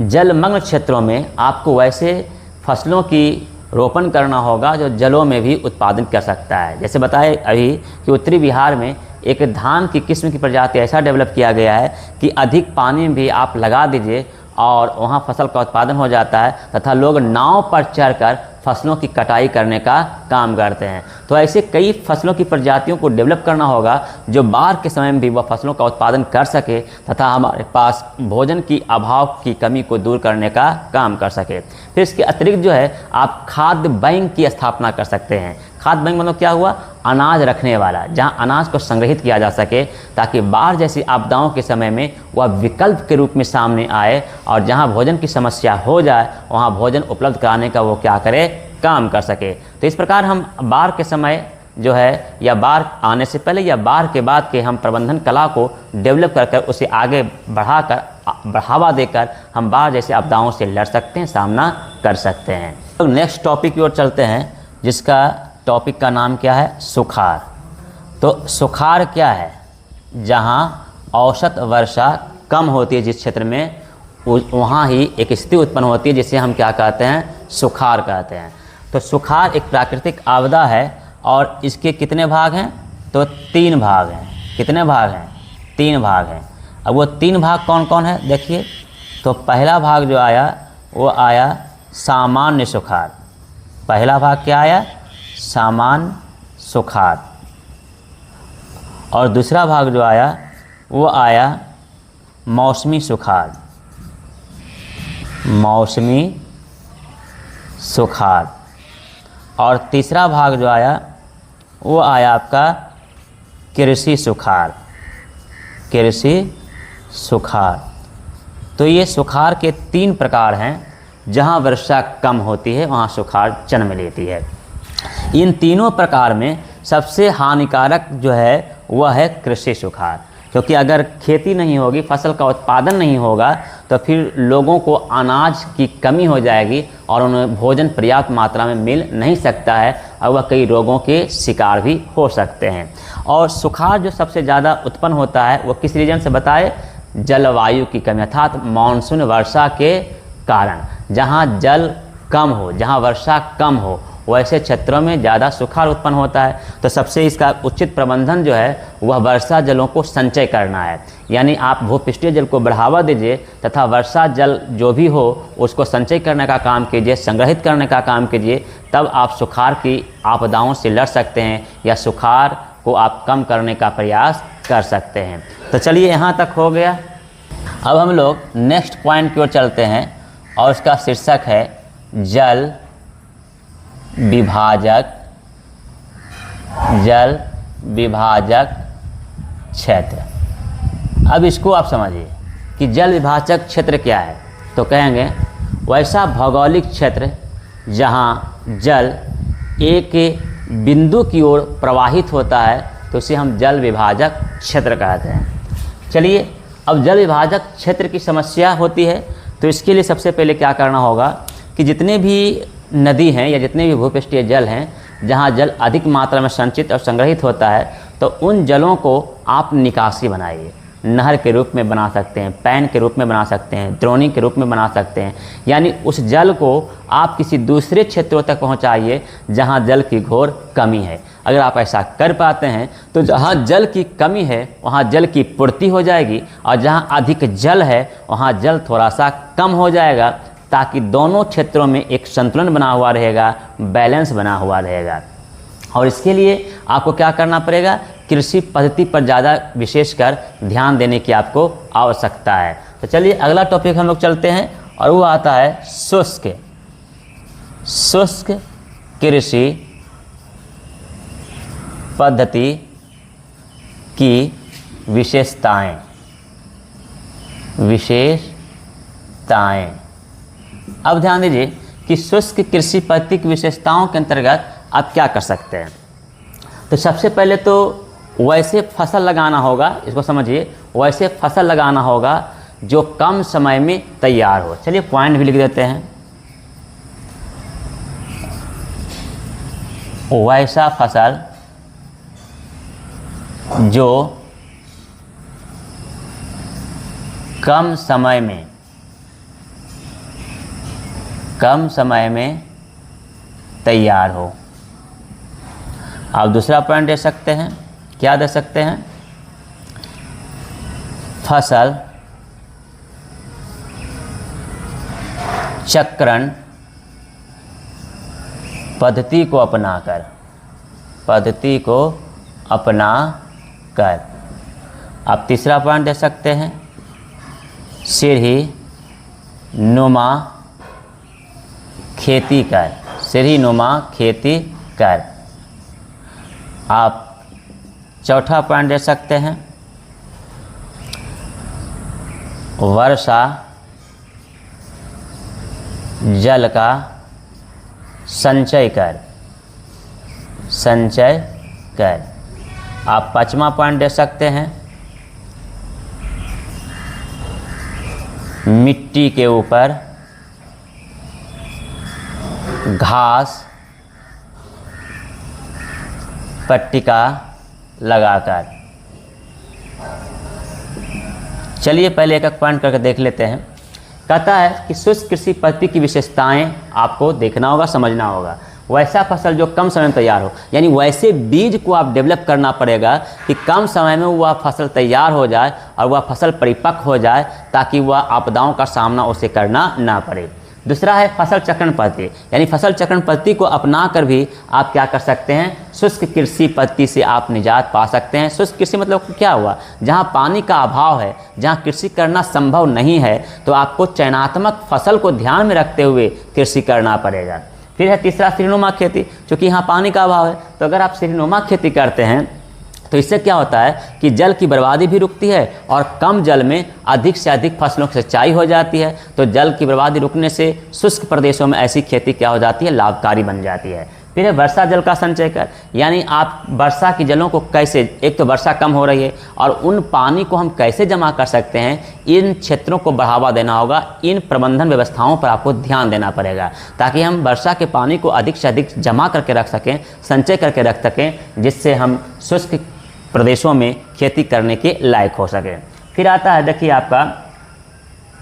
जलमग्न क्षेत्रों में आपको वैसे फसलों की रोपण करना होगा जो जलों में भी उत्पादन कर सकता है। जैसे बताए अभी कि उत्तरी बिहार में एक धान की किस्म की प्रजाति ऐसा डेवलप किया गया है कि अधिक पानी में भी आप लगा दीजिए और वहाँ फसल का उत्पादन हो जाता है तथा लोग नाव पर चढ़कर फसलों की कटाई करने का काम करते हैं। तो ऐसे कई फसलों की प्रजातियों को डेवलप करना होगा जो बाढ़ के समय में भी वह फसलों का उत्पादन कर सके तथा हमारे पास भोजन की अभाव की कमी को दूर करने का काम कर सके। फिर इसके अतिरिक्त जो है आप खाद्य बैंक की स्थापना कर सकते हैं। खाद्य बैंक मतलब क्या हुआ, अनाज रखने वाला, जहां अनाज को संग्रहित किया जा सके ताकि बाढ़ जैसी आपदाओं के समय में वह विकल्प के रूप में सामने आए और जहां भोजन की समस्या हो जाए वहां भोजन उपलब्ध कराने का वो क्या करे, काम कर सके। तो इस प्रकार हम बाढ़ के समय जो है या बाढ़ आने से पहले या बाढ़ के बाद के हम प्रबंधन कला को डेवलप कर उसे आगे बढ़ावा देकर हम बाढ़ जैसे आपदाओं से लड़ सकते हैं, सामना कर सकते हैं। तो नेक्स्ट टॉपिक की ओर चलते हैं जिसका टॉपिक का नाम क्या है, सुखाड़। तो सुखाड़ क्या है, जहाँ औसत वर्षा कम होती है जिस क्षेत्र में, वहाँ ही एक स्थिति उत्पन्न होती है जिसे हम क्या कहते हैं, सुखाड़ कहते हैं। तो सुखाड़ एक प्राकृतिक आपदा है और इसके कितने भाग हैं, तो 3 भाग हैं। कितने भाग हैं, 3 भाग हैं। अब वो 3 भाग कौन कौन है देखिए। तो पहला भाग जो आया वो आया सामान्य सुखाड़। पहला भाग क्या आया, सामान्य सुखाड़। और दूसरा भाग जो आया वो आया मौसमी सुखाड़। मौसमी सुखाड़। और तीसरा भाग जो आया वो आया आपका कृषि सुखाड़। कृषि सुखाड़। तो ये सुखाड़ के 3 प्रकार हैं। जहाँ वर्षा कम होती है वहाँ सुखाड़ जन्म लेती है। इन तीनों प्रकार में सबसे हानिकारक जो है वह है कृषि सुखाड़, क्योंकि अगर खेती नहीं होगी, फसल का उत्पादन नहीं होगा तो फिर लोगों को अनाज की कमी हो जाएगी और उन्हें भोजन पर्याप्त मात्रा में मिल नहीं सकता है और वह कई रोगों के शिकार भी हो सकते हैं। और सुखाड़ जो सबसे ज़्यादा उत्पन्न होता है वो किस रीजन से बताए, जलवायु की कमी अर्थात मानसून वर्षा के कारण। जहाँ जल कम हो, जहाँ वर्षा कम हो, वैसे क्षेत्रों में ज़्यादा सुखाड़ उत्पन्न होता है। तो सबसे इसका उचित प्रबंधन जो है वह वर्षा जलों को संचय करना है। यानी आप भूपृष्ठीय जल को बढ़ावा दीजिए तथा वर्षा जल जो भी हो उसको संचय करने का काम कीजिए, संग्रहित करने का काम कीजिए। तब आप सुखाड़ की आपदाओं से लड़ सकते हैं या सुखाड़ को आप कम करने का प्रयास कर सकते हैं। तो चलिए यहाँ तक हो गया। अब हम लोग नेक्स्ट पॉइंट की ओर चलते हैं और उसका शीर्षक है जल विभाजक क्षेत्र। अब इसको आप समझिए कि जल विभाजक क्षेत्र क्या है। तो कहेंगे वैसा भौगोलिक क्षेत्र जहाँ जल एक बिंदु की ओर प्रवाहित होता है तो उसे हम जल विभाजक क्षेत्र कहते हैं। चलिए, अब जल विभाजक क्षेत्र की समस्या होती है तो इसके लिए सबसे पहले क्या करना होगा कि जितने भी नदी हैं या जितने भी भूपृष्ठीय जल हैं जहाँ जल अधिक मात्रा में संचित और संग्रहित होता है तो उन जलों को आप निकासी बनाइए। नहर के रूप में बना सकते हैं, पैन के रूप में बना सकते हैं, द्रोणी के रूप में बना सकते हैं। यानी उस जल को आप किसी दूसरे क्षेत्रों तक पहुंचाइए जहां जल की घोर कमी है। अगर आप ऐसा कर पाते हैं तो जहाँ जल की कमी है वहाँ जल की पूर्ति हो जाएगी, और जहाँ अधिक जल है वहाँ जल थोड़ा सा कम हो जाएगा, ताकि दोनों क्षेत्रों में एक संतुलन बना हुआ रहेगा, बैलेंस बना हुआ रहेगा। और इसके लिए आपको क्या करना पड़ेगा, कृषि पद्धति पर ज़्यादा विशेषकर ध्यान देने की आपको आवश्यकता है। तो चलिए अगला टॉपिक हम लोग चलते हैं, और वो आता है शुष्क कृषि पद्धति की विशेषताएं। अब ध्यान दीजिए कि शुष्क कृषि पद्धति की विशेषताओं के अंतर्गत आप क्या कर सकते हैं। तो सबसे पहले तो वैसे फसल लगाना होगा, इसको समझिए, वैसे फसल लगाना होगा जो कम समय में तैयार हो। चलिए पॉइंट भी लिख देते हैं। वैसा फसल जो कम समय में तैयार हो। आप दूसरा पॉइंट दे सकते हैं, क्या दे सकते हैं, फसल चक्रण पद्धति को अपनाकर। आप तीसरा पॉइंट दे सकते हैं, सीढ़ी नुमा खेती कर। आप चौथा पॉइंट दे सकते हैं, वर्षा जल का संचय कर। आप पांचवा पॉइंट दे सकते हैं, मिट्टी के ऊपर घास पट्टिका लगाकर। चलिए पहले एक एक पॉइंट करके देख लेते हैं। कहता है कि शुष्क कृषि पद्धति की विशेषताएं आपको देखना होगा, समझना होगा। वैसा फसल जो कम समय में तैयार हो, यानी वैसे बीज को आप डेवलप करना पड़ेगा कि कम समय में वह फसल तैयार हो जाए और वह फसल परिपक्व हो जाए, ताकि वह आपदाओं का सामना उसे करना ना पड़े। दूसरा है फसल चक्रण पद्धति, यानी फसल चक्रण पद्धति को अपना कर भी आप क्या कर सकते हैं, शुष्क कृषि पद्धति से आप निजात पा सकते हैं। शुष्क कृषि मतलब क्या हुआ, जहाँ पानी का अभाव है, जहाँ कृषि करना संभव नहीं है, तो आपको चयनात्मक फसल को ध्यान में रखते हुए कृषि करना पड़ेगा। फिर है तीसरा सीढ़ीनुमा खेती, क्योंकि यहाँ पानी का अभाव है, तो अगर आप सीढ़ीनुमा खेती करते हैं तो इससे क्या होता है कि जल की बर्बादी भी रुकती है, और कम जल में अधिक से अधिक फसलों की सिंचाई हो जाती है। तो जल की बर्बादी रुकने से शुष्क प्रदेशों में ऐसी खेती क्या हो जाती है, लाभकारी बन जाती है। फिर है वर्षा जल का संचय कर, यानी आप वर्षा की जलों को कैसे, एक तो वर्षा कम हो रही है और उन पानी को हम कैसे जमा कर सकते हैं, इन क्षेत्रों को बढ़ावा देना होगा। इन प्रबंधन व्यवस्थाओं पर आपको ध्यान देना पड़ेगा, ताकि हम वर्षा के पानी को अधिक से अधिक जमा करके रख सकें, संचय करके रख सकें, जिससे हम शुष्क प्रदेशों में खेती करने के लायक हो सके। फिर आता है, देखिए आपका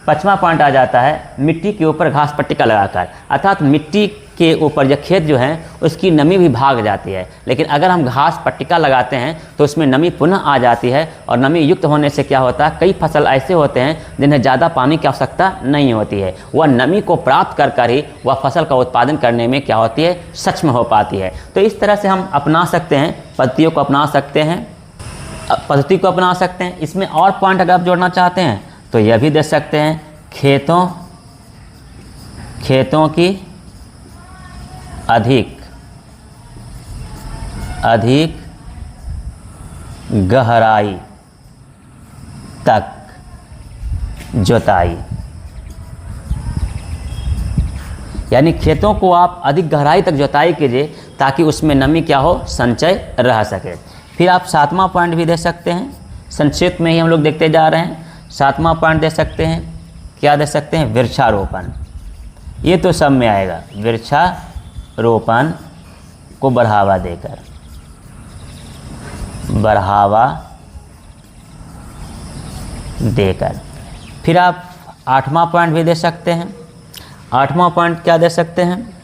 पांचवा पॉइंट आ जाता है, मिट्टी के ऊपर घास पट्टिका लगाकर। अर्थात मिट्टी के ऊपर जो खेत जो है उसकी नमी भी भाग जाती है, लेकिन अगर हम घास पट्टिका लगाते हैं तो उसमें नमी पुनः आ जाती है, और नमी युक्त होने से क्या होता है, कई फसल ऐसे होते हैं जिन्हें ज़्यादा पानी की आवश्यकता नहीं होती है, वह नमी को प्राप्त कर ही वह फसल का उत्पादन करने में क्या होती है, सक्षम हो पाती है। तो इस तरह से हम अपना सकते हैं, पद्धतियों को अपना सकते हैं, पद्धति को अपना सकते हैं। इसमें और पॉइंट अगर आप जोड़ना चाहते हैं तो यह भी दे सकते हैं, खेतों की अधिक गहराई तक जोताई, यानी खेतों को आप अधिक गहराई तक जोताई कीजिए ताकि उसमें नमी क्या हो, संचय रह सके। फिर आप सातवां पॉइंट भी दे सकते हैं, संक्षिप्त में ही हम लोग देखते जा रहे हैं। सातवां पॉइंट दे सकते हैं, क्या दे सकते हैं, वृक्षारोपण। ये तो सब में आएगा, वृक्षारोपण को बढ़ावा देकर। फिर आप 8वां पॉइंट भी दे सकते हैं। 8वां पॉइंट क्या दे सकते हैं,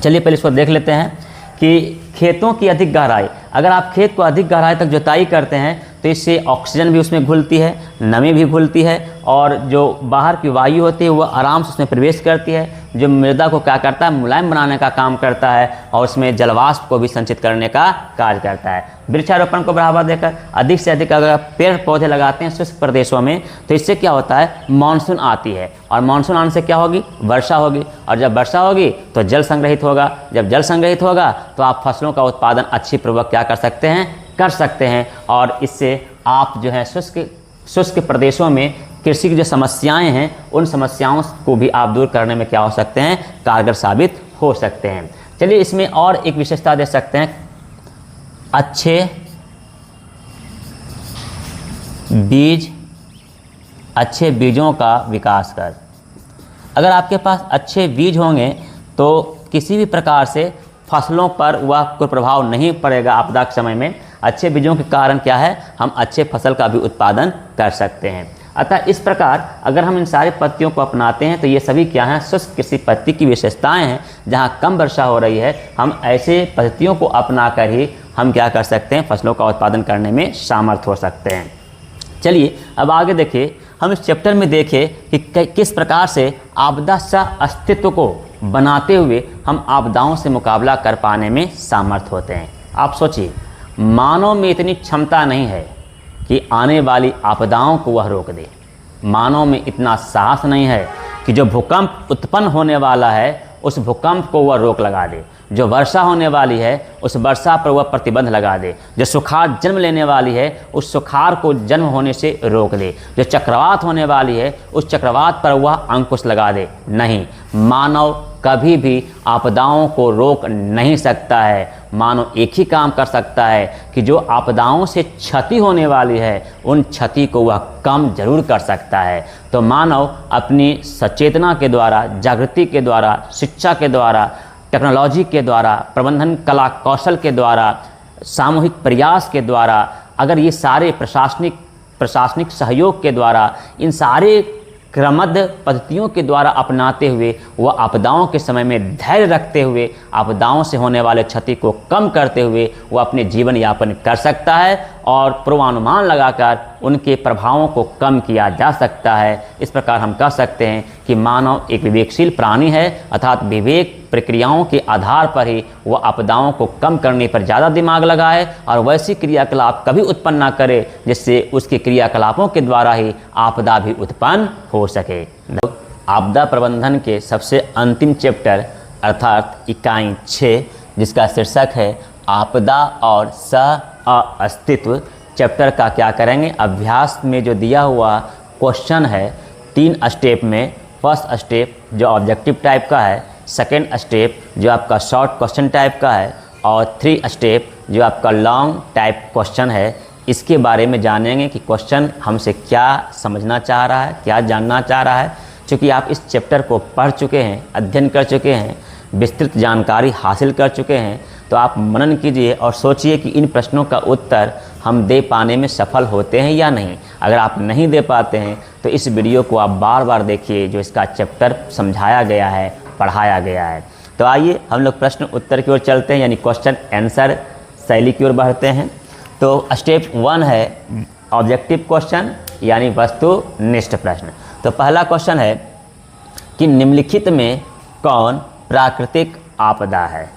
चलिए पहले इसको देख लेते हैं कि खेतों की अधिक गहराई। अगर आप खेत को अधिक गहराई तक जुताई करते हैं तो इससे ऑक्सीजन भी उसमें घुलती है, नमी भी घुलती है, और जो बाहर की वायु होती है वो आराम से उसमें प्रवेश करती है, जो मृदा को क्या करता है, मुलायम बनाने का काम करता है, और उसमें जलवाष्प को भी संचित करने का कार्य करता है। वृक्षारोपण को बढ़ावा देकर अधिक से अधिक अगर पेड़ पौधे लगाते हैं शुष्क प्रदेशों में, तो इससे क्या होता है, मानसून आती है, और मानसून आने से क्या होगी, वर्षा होगी, और जब वर्षा होगी तो जल संग्रहित होगा। जब जल संग्रहित होगा तो आप फसलों का उत्पादन अच्छी पूर्वक क्या कर सकते हैं, और इससे आप जो है शुष्क प्रदेशों में कृषि की जो समस्याएं हैं उन समस्याओं को भी आप दूर करने में क्या हो सकते हैं, कारगर साबित हो सकते हैं। चलिए इसमें और एक विशेषता दे सकते हैं, अच्छे बीजों का विकास कर। अगर आपके पास अच्छे बीज होंगे तो किसी भी प्रकार से फसलों पर वह कोई प्रभाव नहीं पड़ेगा आपदा के समय में। अच्छे बीजों के कारण क्या है, हम अच्छे फसल का भी उत्पादन कर सकते हैं। अतः इस प्रकार अगर हम इन सारी पद्धतियों को अपनाते हैं तो ये सभी क्या हैं, शुष्क कृषि पद्धति की विशेषताएं हैं। जहाँ कम वर्षा हो रही है, हम ऐसे पद्धतियों को अपना कर ही हम क्या कर सकते हैं, फसलों का उत्पादन करने में सामर्थ हो सकते हैं। चलिए अब आगे देखिए, हम इस चैप्टर में देखें कि किस प्रकार से आपदा सह अस्तित्व को बनाते हुए हम आपदाओं से मुकाबला कर पाने में सामर्थ होते हैं। आप सोचिए, मानव में इतनी क्षमता नहीं है कि आने वाली आपदाओं को वह रोक दे। मानव में इतना साहस नहीं है कि जो भूकंप उत्पन्न होने वाला है उस भूकंप को वह रोक लगा दे। जो वर्षा होने वाली है उस वर्षा पर वह प्रतिबंध लगा दे। जो सुखाड़ जन्म लेने वाली है उस सुखाड़ को जन्म होने से रोक दे। जो चक्रवात होने वाली है उस चक्रवात पर वह अंकुश लगा दे। नहीं, मानव कभी भी आपदाओं को रोक नहीं सकता है। मानव एक ही काम कर सकता है कि जो आपदाओं से क्षति होने वाली है उन क्षति को वह कम जरूर कर सकता है। तो मानव अपनी सचेतना के द्वारा, जागृति के द्वारा, शिक्षा के द्वारा, टेक्नोलॉजी के द्वारा, प्रबंधन कला कौशल के द्वारा, सामूहिक प्रयास के द्वारा, अगर ये सारे प्रशासनिक सहयोग के द्वारा, इन सारे क्रमबद्ध पद्धतियों के द्वारा अपनाते हुए वह आपदाओं के समय में धैर्य रखते हुए, आपदाओं से होने वाले क्षति को कम करते हुए वह अपने जीवन यापन कर सकता है और पूर्वानुमान लगाकर उनके प्रभावों को कम किया जा सकता है। इस प्रकार हम कह सकते हैं कि मानव एक विवेकशील प्राणी है, अर्थात विवेक प्रक्रियाओं के आधार पर ही वह आपदाओं को कम करने पर ज़्यादा दिमाग लगाए और वैसी क्रियाकलाप कभी उत्पन्न ना करे जिससे उसके क्रियाकलापों के द्वारा ही आपदा भी उत्पन्न हो सके। आपदा प्रबंधन के सबसे अंतिम चैप्टर अर्थात इकाई 6, जिसका शीर्षक है आपदा और सह अस्तित्व, चैप्टर का क्या करेंगे, अभ्यास में जो दिया हुआ क्वेश्चन है 3 स्टेप में। फर्स्ट स्टेप जो ऑब्जेक्टिव टाइप का है, सेकेंड स्टेप जो आपका शॉर्ट क्वेश्चन टाइप का है, और 3 स्टेप जो आपका लॉन्ग टाइप क्वेश्चन है। इसके बारे में जानेंगे कि क्वेश्चन हमसे क्या समझना चाह रहा है, क्या जानना चाह रहा है। चूँकि आप इस चैप्टर को पढ़ चुके हैं, अध्ययन कर चुके हैं, विस्तृत जानकारी हासिल कर चुके हैं, तो आप मनन कीजिए और सोचिए कि इन प्रश्नों का उत्तर हम दे पाने में सफल होते हैं या नहीं। अगर आप नहीं दे पाते हैं तो इस वीडियो को आप बार बार देखिए, जो इसका चैप्टर समझाया गया है, पढ़ाया गया है। तो आइए हम लोग प्रश्न उत्तर की ओर चलते हैं, यानी क्वेश्चन आंसर शैली की ओर बढ़ते हैं। तो स्टेप 1 है ऑब्जेक्टिव क्वेश्चन, यानी वस्तुनिष्ठ प्रश्न। तो पहला क्वेश्चन है कि निम्नलिखित में कौन प्राकृतिक आपदा है।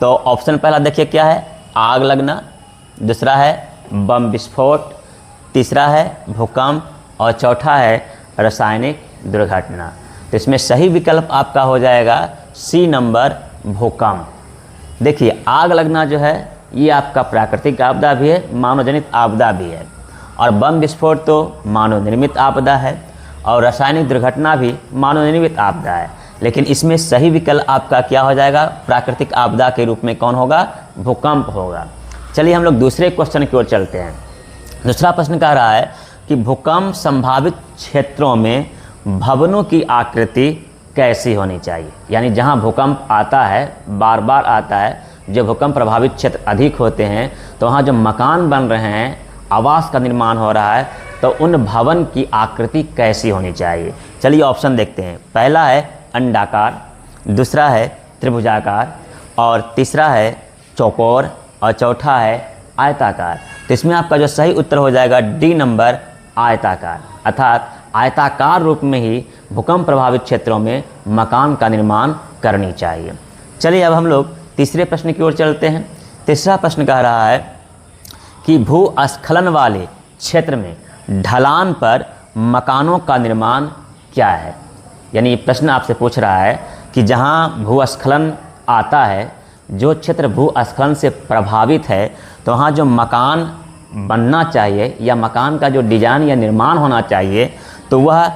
तो ऑप्शन पहला देखिए क्या है, आग लगना, दूसरा है बम विस्फोट, तीसरा है भूकंप और चौथा है रासायनिक दुर्घटना। तो इसमें सही विकल्प आपका हो जाएगा सी नंबर, भूकंप। देखिए आग लगना जो है ये आपका प्राकृतिक आपदा भी है, मानवजनित आपदा भी है, और बम विस्फोट तो मानव निर्मित आपदा है, और रासायनिक दुर्घटना भी मानव निर्मित आपदा है। लेकिन इसमें सही विकल्प आपका क्या हो जाएगा, प्राकृतिक आपदा के रूप में कौन होगा, भूकंप होगा। चलिए हम लोग दूसरे क्वेश्चन की ओर चलते हैं। दूसरा प्रश्न कह रहा है कि भूकंप संभावित क्षेत्रों में भवनों की आकृति कैसी होनी चाहिए। यानी जहां भूकंप आता है, बार बार आता है, जो भूकंप प्रभावित क्षेत्र अधिक होते हैं, तो वहाँ जो मकान बन रहे हैं आवास का निर्माण हो रहा है तो उन भवन की आकृति कैसी होनी चाहिए। चलिए ऑप्शन देखते हैं। पहला है अंडाकार, दूसरा है त्रिभुजाकार, और तीसरा है चौकोर, और चौथा है आयताकार। तो इसमें आपका जो सही उत्तर हो जाएगा डी नंबर, आयताकार। अर्थात आयताकार रूप में ही भूकंप प्रभावित क्षेत्रों में मकान का निर्माण करनी चाहिए। चलिए अब हम लोग तीसरे प्रश्न की ओर चलते हैं। तीसरा प्रश्न कह रहा है कि भूस्खलन वाले क्षेत्र में ढलान पर मकानों का निर्माण क्या है। यानी प्रश्न आपसे पूछ रहा है कि जहाँ भूस्खलन आता है, जो क्षेत्र भूस्खलन से प्रभावित है, तो वहाँ जो मकान बनना चाहिए या मकान का जो डिजाइन या निर्माण होना चाहिए तो वह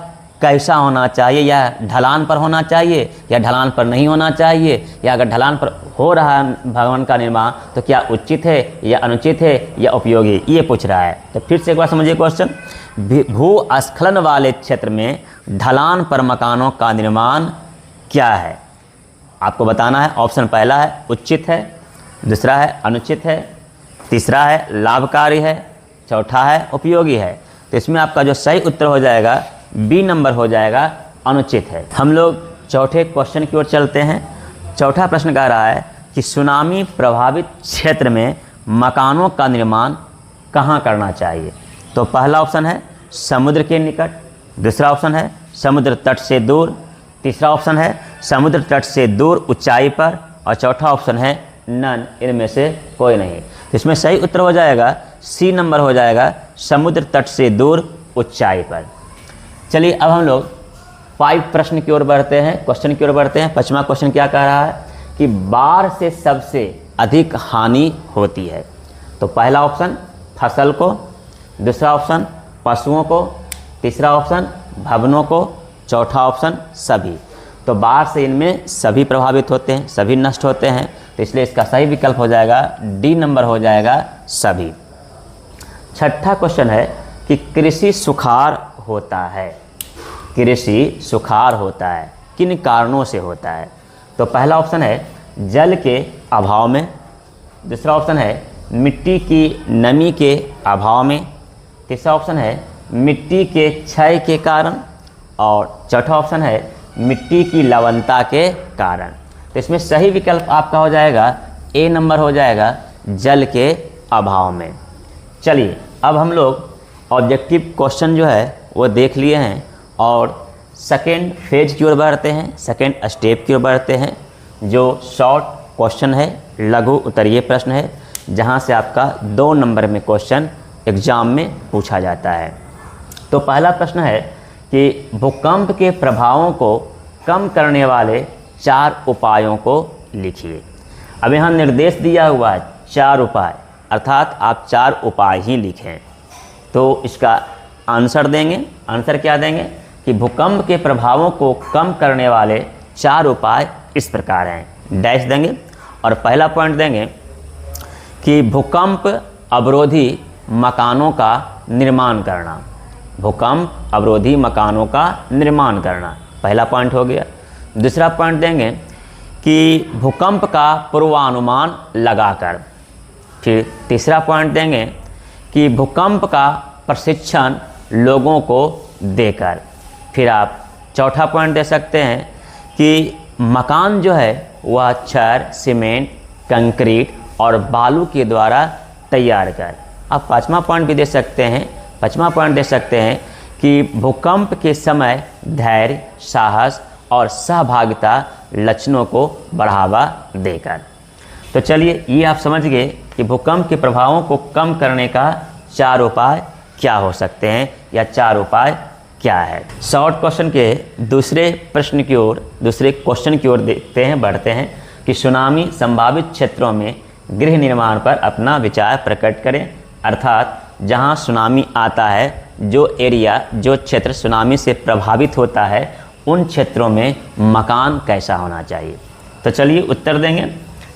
कैसा होना चाहिए, या ढलान पर होना चाहिए या ढलान पर नहीं होना चाहिए, या अगर ढलान पर हो रहा है भवन का निर्माण तो क्या उचित है या अनुचित है या उपयोगी, ये पूछ रहा है। तो फिर से एक बार समझिए क्वेश्चन। भूस्खलन वाले क्षेत्र में ढलान पर मकानों का निर्माण क्या है, आपको बताना है। ऑप्शन पहला है उचित है, दूसरा है अनुचित है, तीसरा है लाभकारी है, चौथा है उपयोगी है। तो इसमें आपका जो सही उत्तर हो जाएगा बी नंबर हो जाएगा, अनुचित है। हम लोग चौथे क्वेश्चन की ओर चलते हैं। चौथा प्रश्न कह रहा है कि सुनामी प्रभावित क्षेत्र में मकानों का निर्माण कहाँ करना चाहिए। तो पहला ऑप्शन है समुद्र के निकट, दूसरा ऑप्शन है समुद्र तट से दूर, तीसरा ऑप्शन है समुद्र तट से दूर ऊंचाई पर, और चौथा ऑप्शन है नन, इनमें से कोई नहीं। तो इसमें सही उत्तर हो जाएगा सी नंबर हो जाएगा, समुद्र तट से दूर ऊंचाई पर। चलिए अब हम लोग 5 प्रश्न की ओर बढ़ते हैं, क्वेश्चन की ओर बढ़ते हैं। 5वां क्वेश्चन क्या कह रहा है कि बाढ़ से सबसे अधिक हानि होती है। तो पहला ऑप्शन फसल को, दूसरा ऑप्शन पशुओं को, तीसरा ऑप्शन भवनों को, चौथा ऑप्शन सभी। तो बाढ़ से इनमें सभी प्रभावित होते हैं, सभी नष्ट होते हैं, तो इसलिए इसका सही विकल्प हो जाएगा डी नंबर हो जाएगा सभी। छठा क्वेश्चन है कि कृषि सुखाड़ होता है। कृषि सुखाड़ होता है किन कारणों से होता है। तो पहला ऑप्शन है जल के अभाव में, दूसरा ऑप्शन है मिट्टी की नमी के अभाव में, तीसरा ऑप्शन है मिट्टी के क्षय के कारण, और चौथा ऑप्शन है मिट्टी की लवणता के कारण। तो इसमें सही विकल्प आपका हो जाएगा ए नंबर हो जाएगा, जल के अभाव में। चलिए अब हम लोग ऑब्जेक्टिव क्वेश्चन जो है वो देख लिए हैं और सेकेंड फेज की ओर बढ़ते हैं, सेकेंड स्टेप की ओर बढ़ते हैं, जो शॉर्ट क्वेश्चन है, लघु उत्तरीय प्रश्न है, जहां से आपका 2 नंबर में क्वेश्चन एग्जाम में पूछा जाता है। तो पहला प्रश्न है कि भूकंप के प्रभावों को कम करने वाले 4 उपायों को लिखिए। अब यहाँ निर्देश दिया हुआ है 4 उपाय, अर्थात आप 4 उपाय ही लिखें। तो इसका आंसर देंगे। आंसर क्या देंगे कि भूकंप के प्रभावों को कम करने वाले 4 उपाय इस प्रकार हैं, डैश देंगे। और पहला पॉइंट देंगे कि भूकंप अवरोधी मकानों का निर्माण करना। भूकंप अवरोधी मकानों का निर्माण करना पहला पॉइंट हो गया। दूसरा पॉइंट देंगे कि भूकंप का पूर्वानुमान लगाकर। फिर तीसरा पॉइंट देंगे कि भूकंप का प्रशिक्षण लोगों को देकर। फिर आप चौथा पॉइंट दे सकते हैं कि मकान जो है वह छड़, सीमेंट, कंक्रीट और बालू के द्वारा तैयार कर। आप 5वां पॉइंट भी दे सकते हैं। 5वां पॉइंट दे सकते हैं कि भूकंप के समय धैर्य, साहस और सहभागिता लक्षणों को बढ़ावा देकर। तो चलिए ये आप समझ गए कि भूकंप के प्रभावों को कम करने का 4 उपाय क्या हो सकते हैं या 4 उपाय क्या है। शॉर्ट क्वेश्चन के दूसरे प्रश्न की ओर, दूसरे क्वेश्चन की ओर देखते हैं, बढ़ते हैं कि सुनामी संभावित क्षेत्रों में गृह निर्माण पर अपना विचार प्रकट करें। अर्थात जहां सुनामी आता है, जो एरिया, जो क्षेत्र सुनामी से प्रभावित होता है, उन क्षेत्रों में मकान कैसा होना चाहिए। तो चलिए उत्तर देंगे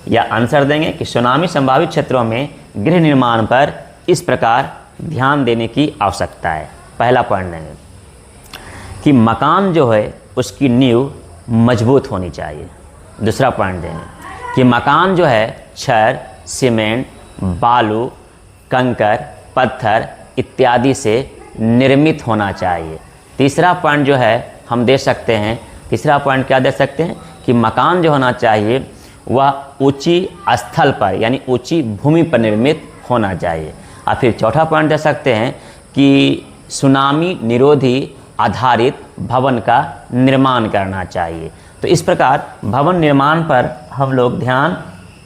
या आंसर देंगे कि सुनामी संभावित क्षेत्रों में गृह निर्माण पर इस प्रकार ध्यान देने की आवश्यकता है। पहला पॉइंट देंगे कि मकान जो है उसकी नींव मजबूत होनी चाहिए। दूसरा पॉइंट देंगे कि मकान जो है छड़, सीमेंट, बालू, कंकर पत्थर इत्यादि से निर्मित होना चाहिए। तीसरा पॉइंट जो है हम दे सकते हैं, तीसरा पॉइंट क्या दे सकते हैं कि मकान जो होना चाहिए वह ऊंची स्थल पर यानी ऊंची भूमि पर निर्मित होना चाहिए। और फिर चौथा पॉइंट दे सकते हैं कि सुनामी निरोधी आधारित भवन का निर्माण करना चाहिए। तो इस प्रकार भवन निर्माण पर हम लोग ध्यान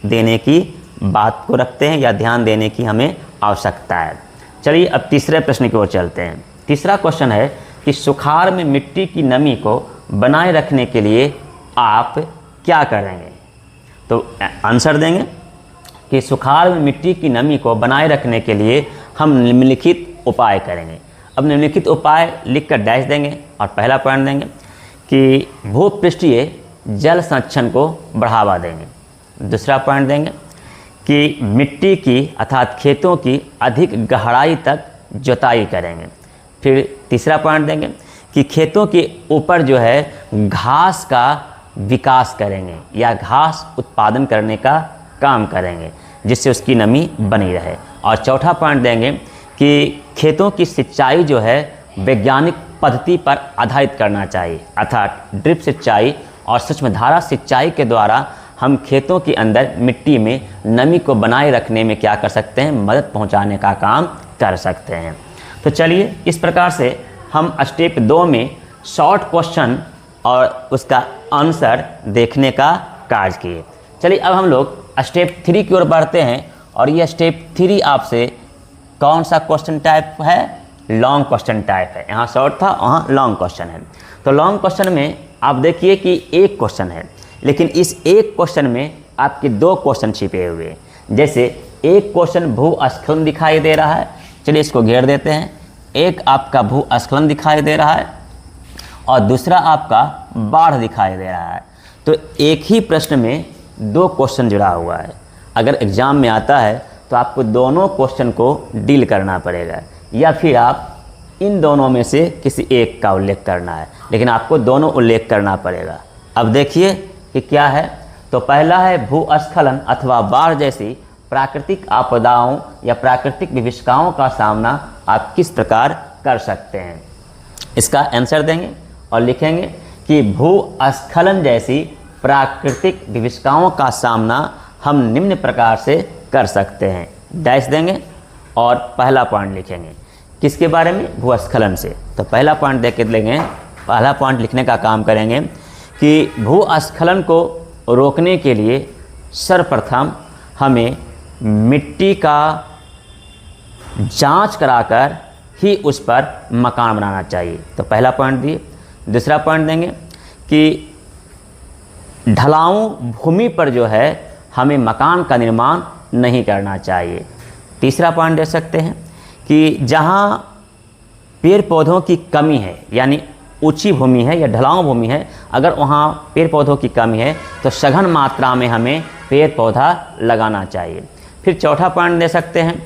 देने की बात को रखते हैं या ध्यान देने की हमें आवश्यकता है। चलिए अब तीसरे प्रश्न की ओर चलते हैं। तीसरा क्वेश्चन है कि सुखाड़ में मिट्टी की नमी को बनाए रखने के लिए आप क्या करेंगे। तो आंसर देंगे कि सुखाड़ में मिट्टी की नमी को बनाए रखने के लिए हम निम्नलिखित उपाय करेंगे। अब निम्नलिखित उपाय लिखकर डैश देंगे और पहला पॉइंट देंगे कि भूपृष्ठीय जल संरक्षण को बढ़ावा देंगे। दूसरा पॉइंट देंगे कि मिट्टी की अर्थात खेतों की अधिक गहराई तक जुताई करेंगे। फिर तीसरा पॉइंट देंगे कि खेतों के ऊपर जो है घास का विकास करेंगे या घास उत्पादन करने का काम करेंगे जिससे उसकी नमी बनी रहे। और चौथा पॉइंट देंगे कि खेतों की सिंचाई जो है वैज्ञानिक पद्धति पर आधारित करना चाहिए, अर्थात ड्रिप सिंचाई और सूक्ष्मधारा सिंचाई के द्वारा हम खेतों के अंदर मिट्टी में नमी को बनाए रखने में क्या कर सकते हैं, मदद पहुंचाने का काम कर सकते हैं। तो चलिए इस प्रकार से हम स्टेप 2 में शॉर्ट क्वेश्चन और उसका आंसर देखने का कार्य किए। चलिए अब हम लोग स्टेप 3 की ओर बढ़ते हैं और यह स्टेप 3 आपसे कौन सा क्वेश्चन टाइप है, लॉन्ग क्वेश्चन टाइप है। यहाँ शॉर्ट था, वहाँ लॉन्ग क्वेश्चन है। तो लॉन्ग क्वेश्चन में आप देखिए कि एक क्वेश्चन है, लेकिन इस एक क्वेश्चन में आपके 2 क्वेश्चन छिपे हुए हैं। जैसे एक क्वेश्चन भूस्खलन दिखाई दे रहा है, चलिए इसको घेर देते हैं। एक आपका भूस्खलन दिखाई दे रहा है और दूसरा आपका बाढ़ दिखाई दे रहा है। तो एक ही प्रश्न में 2 क्वेश्चन जुड़ा हुआ है। अगर एग्ज़ाम में आता है तो आपको दोनों क्वेश्चन को डील करना पड़ेगा या फिर आप इन दोनों में से किसी एक का उल्लेख करना है, लेकिन आपको दोनों उल्लेख करना पड़ेगा। अब देखिए कि क्या है। तो पहला है भूस्खलन अथवा बाढ़ जैसी प्राकृतिक आपदाओं या प्राकृतिक विभीषिकाओं का सामना आप किस प्रकार कर सकते हैं। इसका आंसर देंगे और लिखेंगे कि भूस्खलन जैसी प्राकृतिक विभीषिकाओं का सामना हम निम्न प्रकार से कर सकते हैं। डैश देंगे और पहला पॉइंट लिखेंगे किसके बारे में, भूस्खलन से। तो पहला पॉइंट देख के लेंगे, पहला पॉइंट लिखने का काम करेंगे कि भूस्खलन को रोकने के लिए सर्वप्रथम हमें मिट्टी का जांच कराकर ही उस पर मकान बनाना चाहिए। तो पहला पॉइंट दिए। दूसरा पॉइंट देंगे कि ढलाऊ भूमि पर जो है हमें मकान का निर्माण नहीं करना चाहिए। तीसरा पॉइंट दे सकते हैं कि जहाँ पेड़ पौधों की कमी है यानी ऊंची भूमि है या ढलाऊ भूमि है, अगर वहाँ पेड़ पौधों की कमी है तो सघन मात्रा में हमें पेड़ पौधा लगाना चाहिए। फिर चौथा पॉइंट दे सकते हैं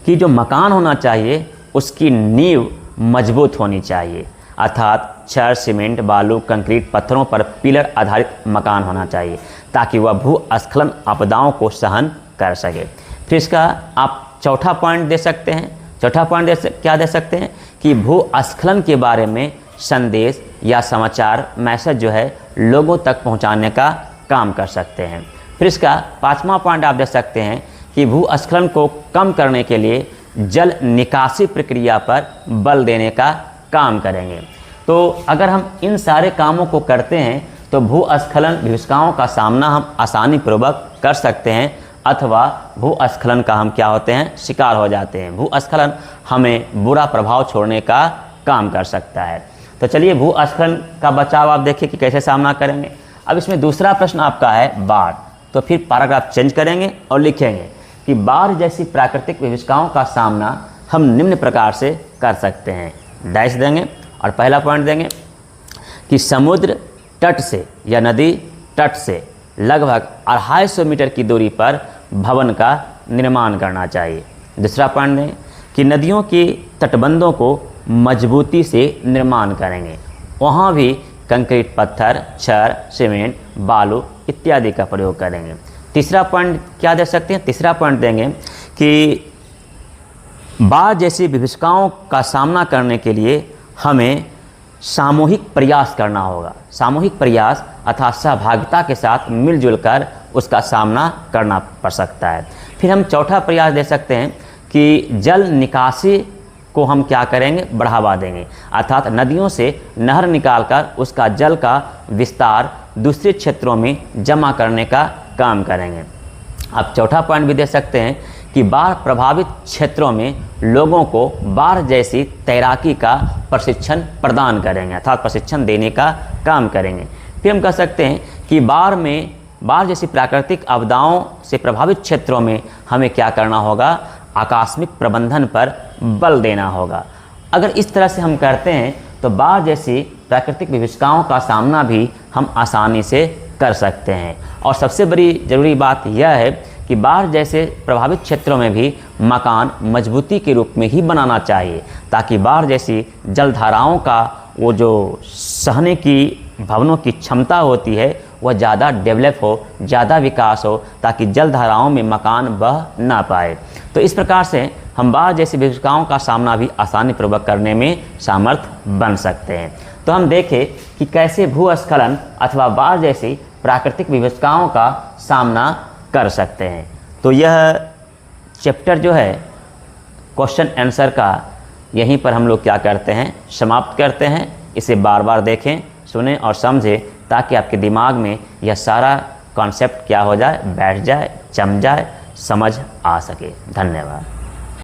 कि जो मकान होना चाहिए उसकी नींव मजबूत होनी चाहिए, अर्थात छड़, सीमेंट, बालू, कंक्रीट, पत्थरों पर पिलर आधारित मकान होना चाहिए ताकि वह भूस्खलन आपदाओं को सहन कर सके। फिर इसका आप चौथा पॉइंट दे सकते हैं। चौथा पॉइंट क्या दे सकते हैं कि भूस्खलन के बारे में संदेश या समाचार मैसेज जो है लोगों तक पहुंचाने का काम कर सकते हैं। फिर इसका 5वां पॉइंट आप दे सकते हैं कि भूस्खलन को कम करने के लिए जल निकासी प्रक्रिया पर बल देने का काम करेंगे। तो अगर हम इन सारे कामों को करते हैं तो भूस्खलन विभीषिकाओं का सामना हम आसानी पूर्वक कर सकते हैं अथवा भूस्खलन का हम क्या होते हैं, शिकार हो जाते हैं। भूस्खलन हमें बुरा प्रभाव छोड़ने का काम कर सकता है। तो चलिए भूस्खलन का बचाव आप देखिए कि कैसे सामना करेंगे। अब इसमें दूसरा प्रश्न आपका है बाढ़। तो फिर पैराग्राफ चेंज करेंगे और लिखेंगे कि बाढ़ जैसी प्राकृतिक विभीषिकाओं का सामना हम निम्न प्रकार से कर सकते हैं। डैश देंगे और पहला पॉइंट देंगे कि समुद्र तट से या नदी तट से लगभग 250 मीटर की दूरी पर भवन का निर्माण करना चाहिए। दूसरा पॉइंट दें कि नदियों के तटबंधों को मजबूती से निर्माण करेंगे, वहाँ भी कंक्रीट, पत्थर, छड़, सीमेंट, बालू इत्यादि का प्रयोग करेंगे। तीसरा पॉइंट क्या दे सकते हैं, तीसरा पॉइंट देंगे कि बाढ़ जैसी विभीषिकाओं का सामना करने के लिए हमें सामूहिक प्रयास करना होगा। सामूहिक प्रयास अर्थात सहभागिता के साथ मिलजुल कर उसका सामना करना पड़ सकता है। फिर हम चौथा प्रयास दे सकते हैं कि जल निकासी को हम क्या करेंगे, बढ़ावा देंगे, अर्थात नदियों से नहर निकालकर उसका जल का विस्तार दूसरे क्षेत्रों में जमा करने का काम करेंगे। आप चौथा पॉइंट भी दे सकते हैं कि बाढ़ प्रभावित क्षेत्रों में लोगों को बाढ़ जैसी तैराकी का प्रशिक्षण प्रदान करेंगे, अर्थात प्रशिक्षण देने का काम करेंगे। फिर हम कह सकते हैं कि बाढ़ जैसी प्राकृतिक आपदाओं से प्रभावित क्षेत्रों में हमें क्या करना होगा, आकस्मिक प्रबंधन पर बल देना होगा। अगर इस तरह से हम करते हैं तो बाढ़ जैसी प्राकृतिक विभीषिकाओं का सामना भी हम आसानी से कर सकते हैं। और सबसे बड़ी ज़रूरी बात यह है कि बाढ़ जैसे प्रभावित क्षेत्रों में भी मकान मजबूती के रूप में ही बनाना चाहिए, ताकि बाढ़ जैसी जलधाराओं का वो जो सहने की भवनों की क्षमता होती है वह ज़्यादा डेवलप हो, ज़्यादा विकास हो, ताकि जलधाराओं में मकान बह ना पाए। तो इस प्रकार से हम बाढ़ जैसी विभीषिकाओं का सामना भी आसानी पूर्वक करने में समर्थ बन सकते हैं। तो हम देखें कि कैसे भूस्खलन अथवा बाढ़ जैसी प्राकृतिक विभीषिकाओं का सामना कर सकते हैं। तो यह चैप्टर जो है क्वेश्चन आंसर का यहीं पर हम लोग क्या करते हैं, समाप्त करते हैं। इसे बार बार देखें, सुनें और समझें, ताकि आपके दिमाग में यह सारा कॉन्सेप्ट क्या हो जाए, बैठ जाए, जम जाए, समझ आ सके। धन्यवाद।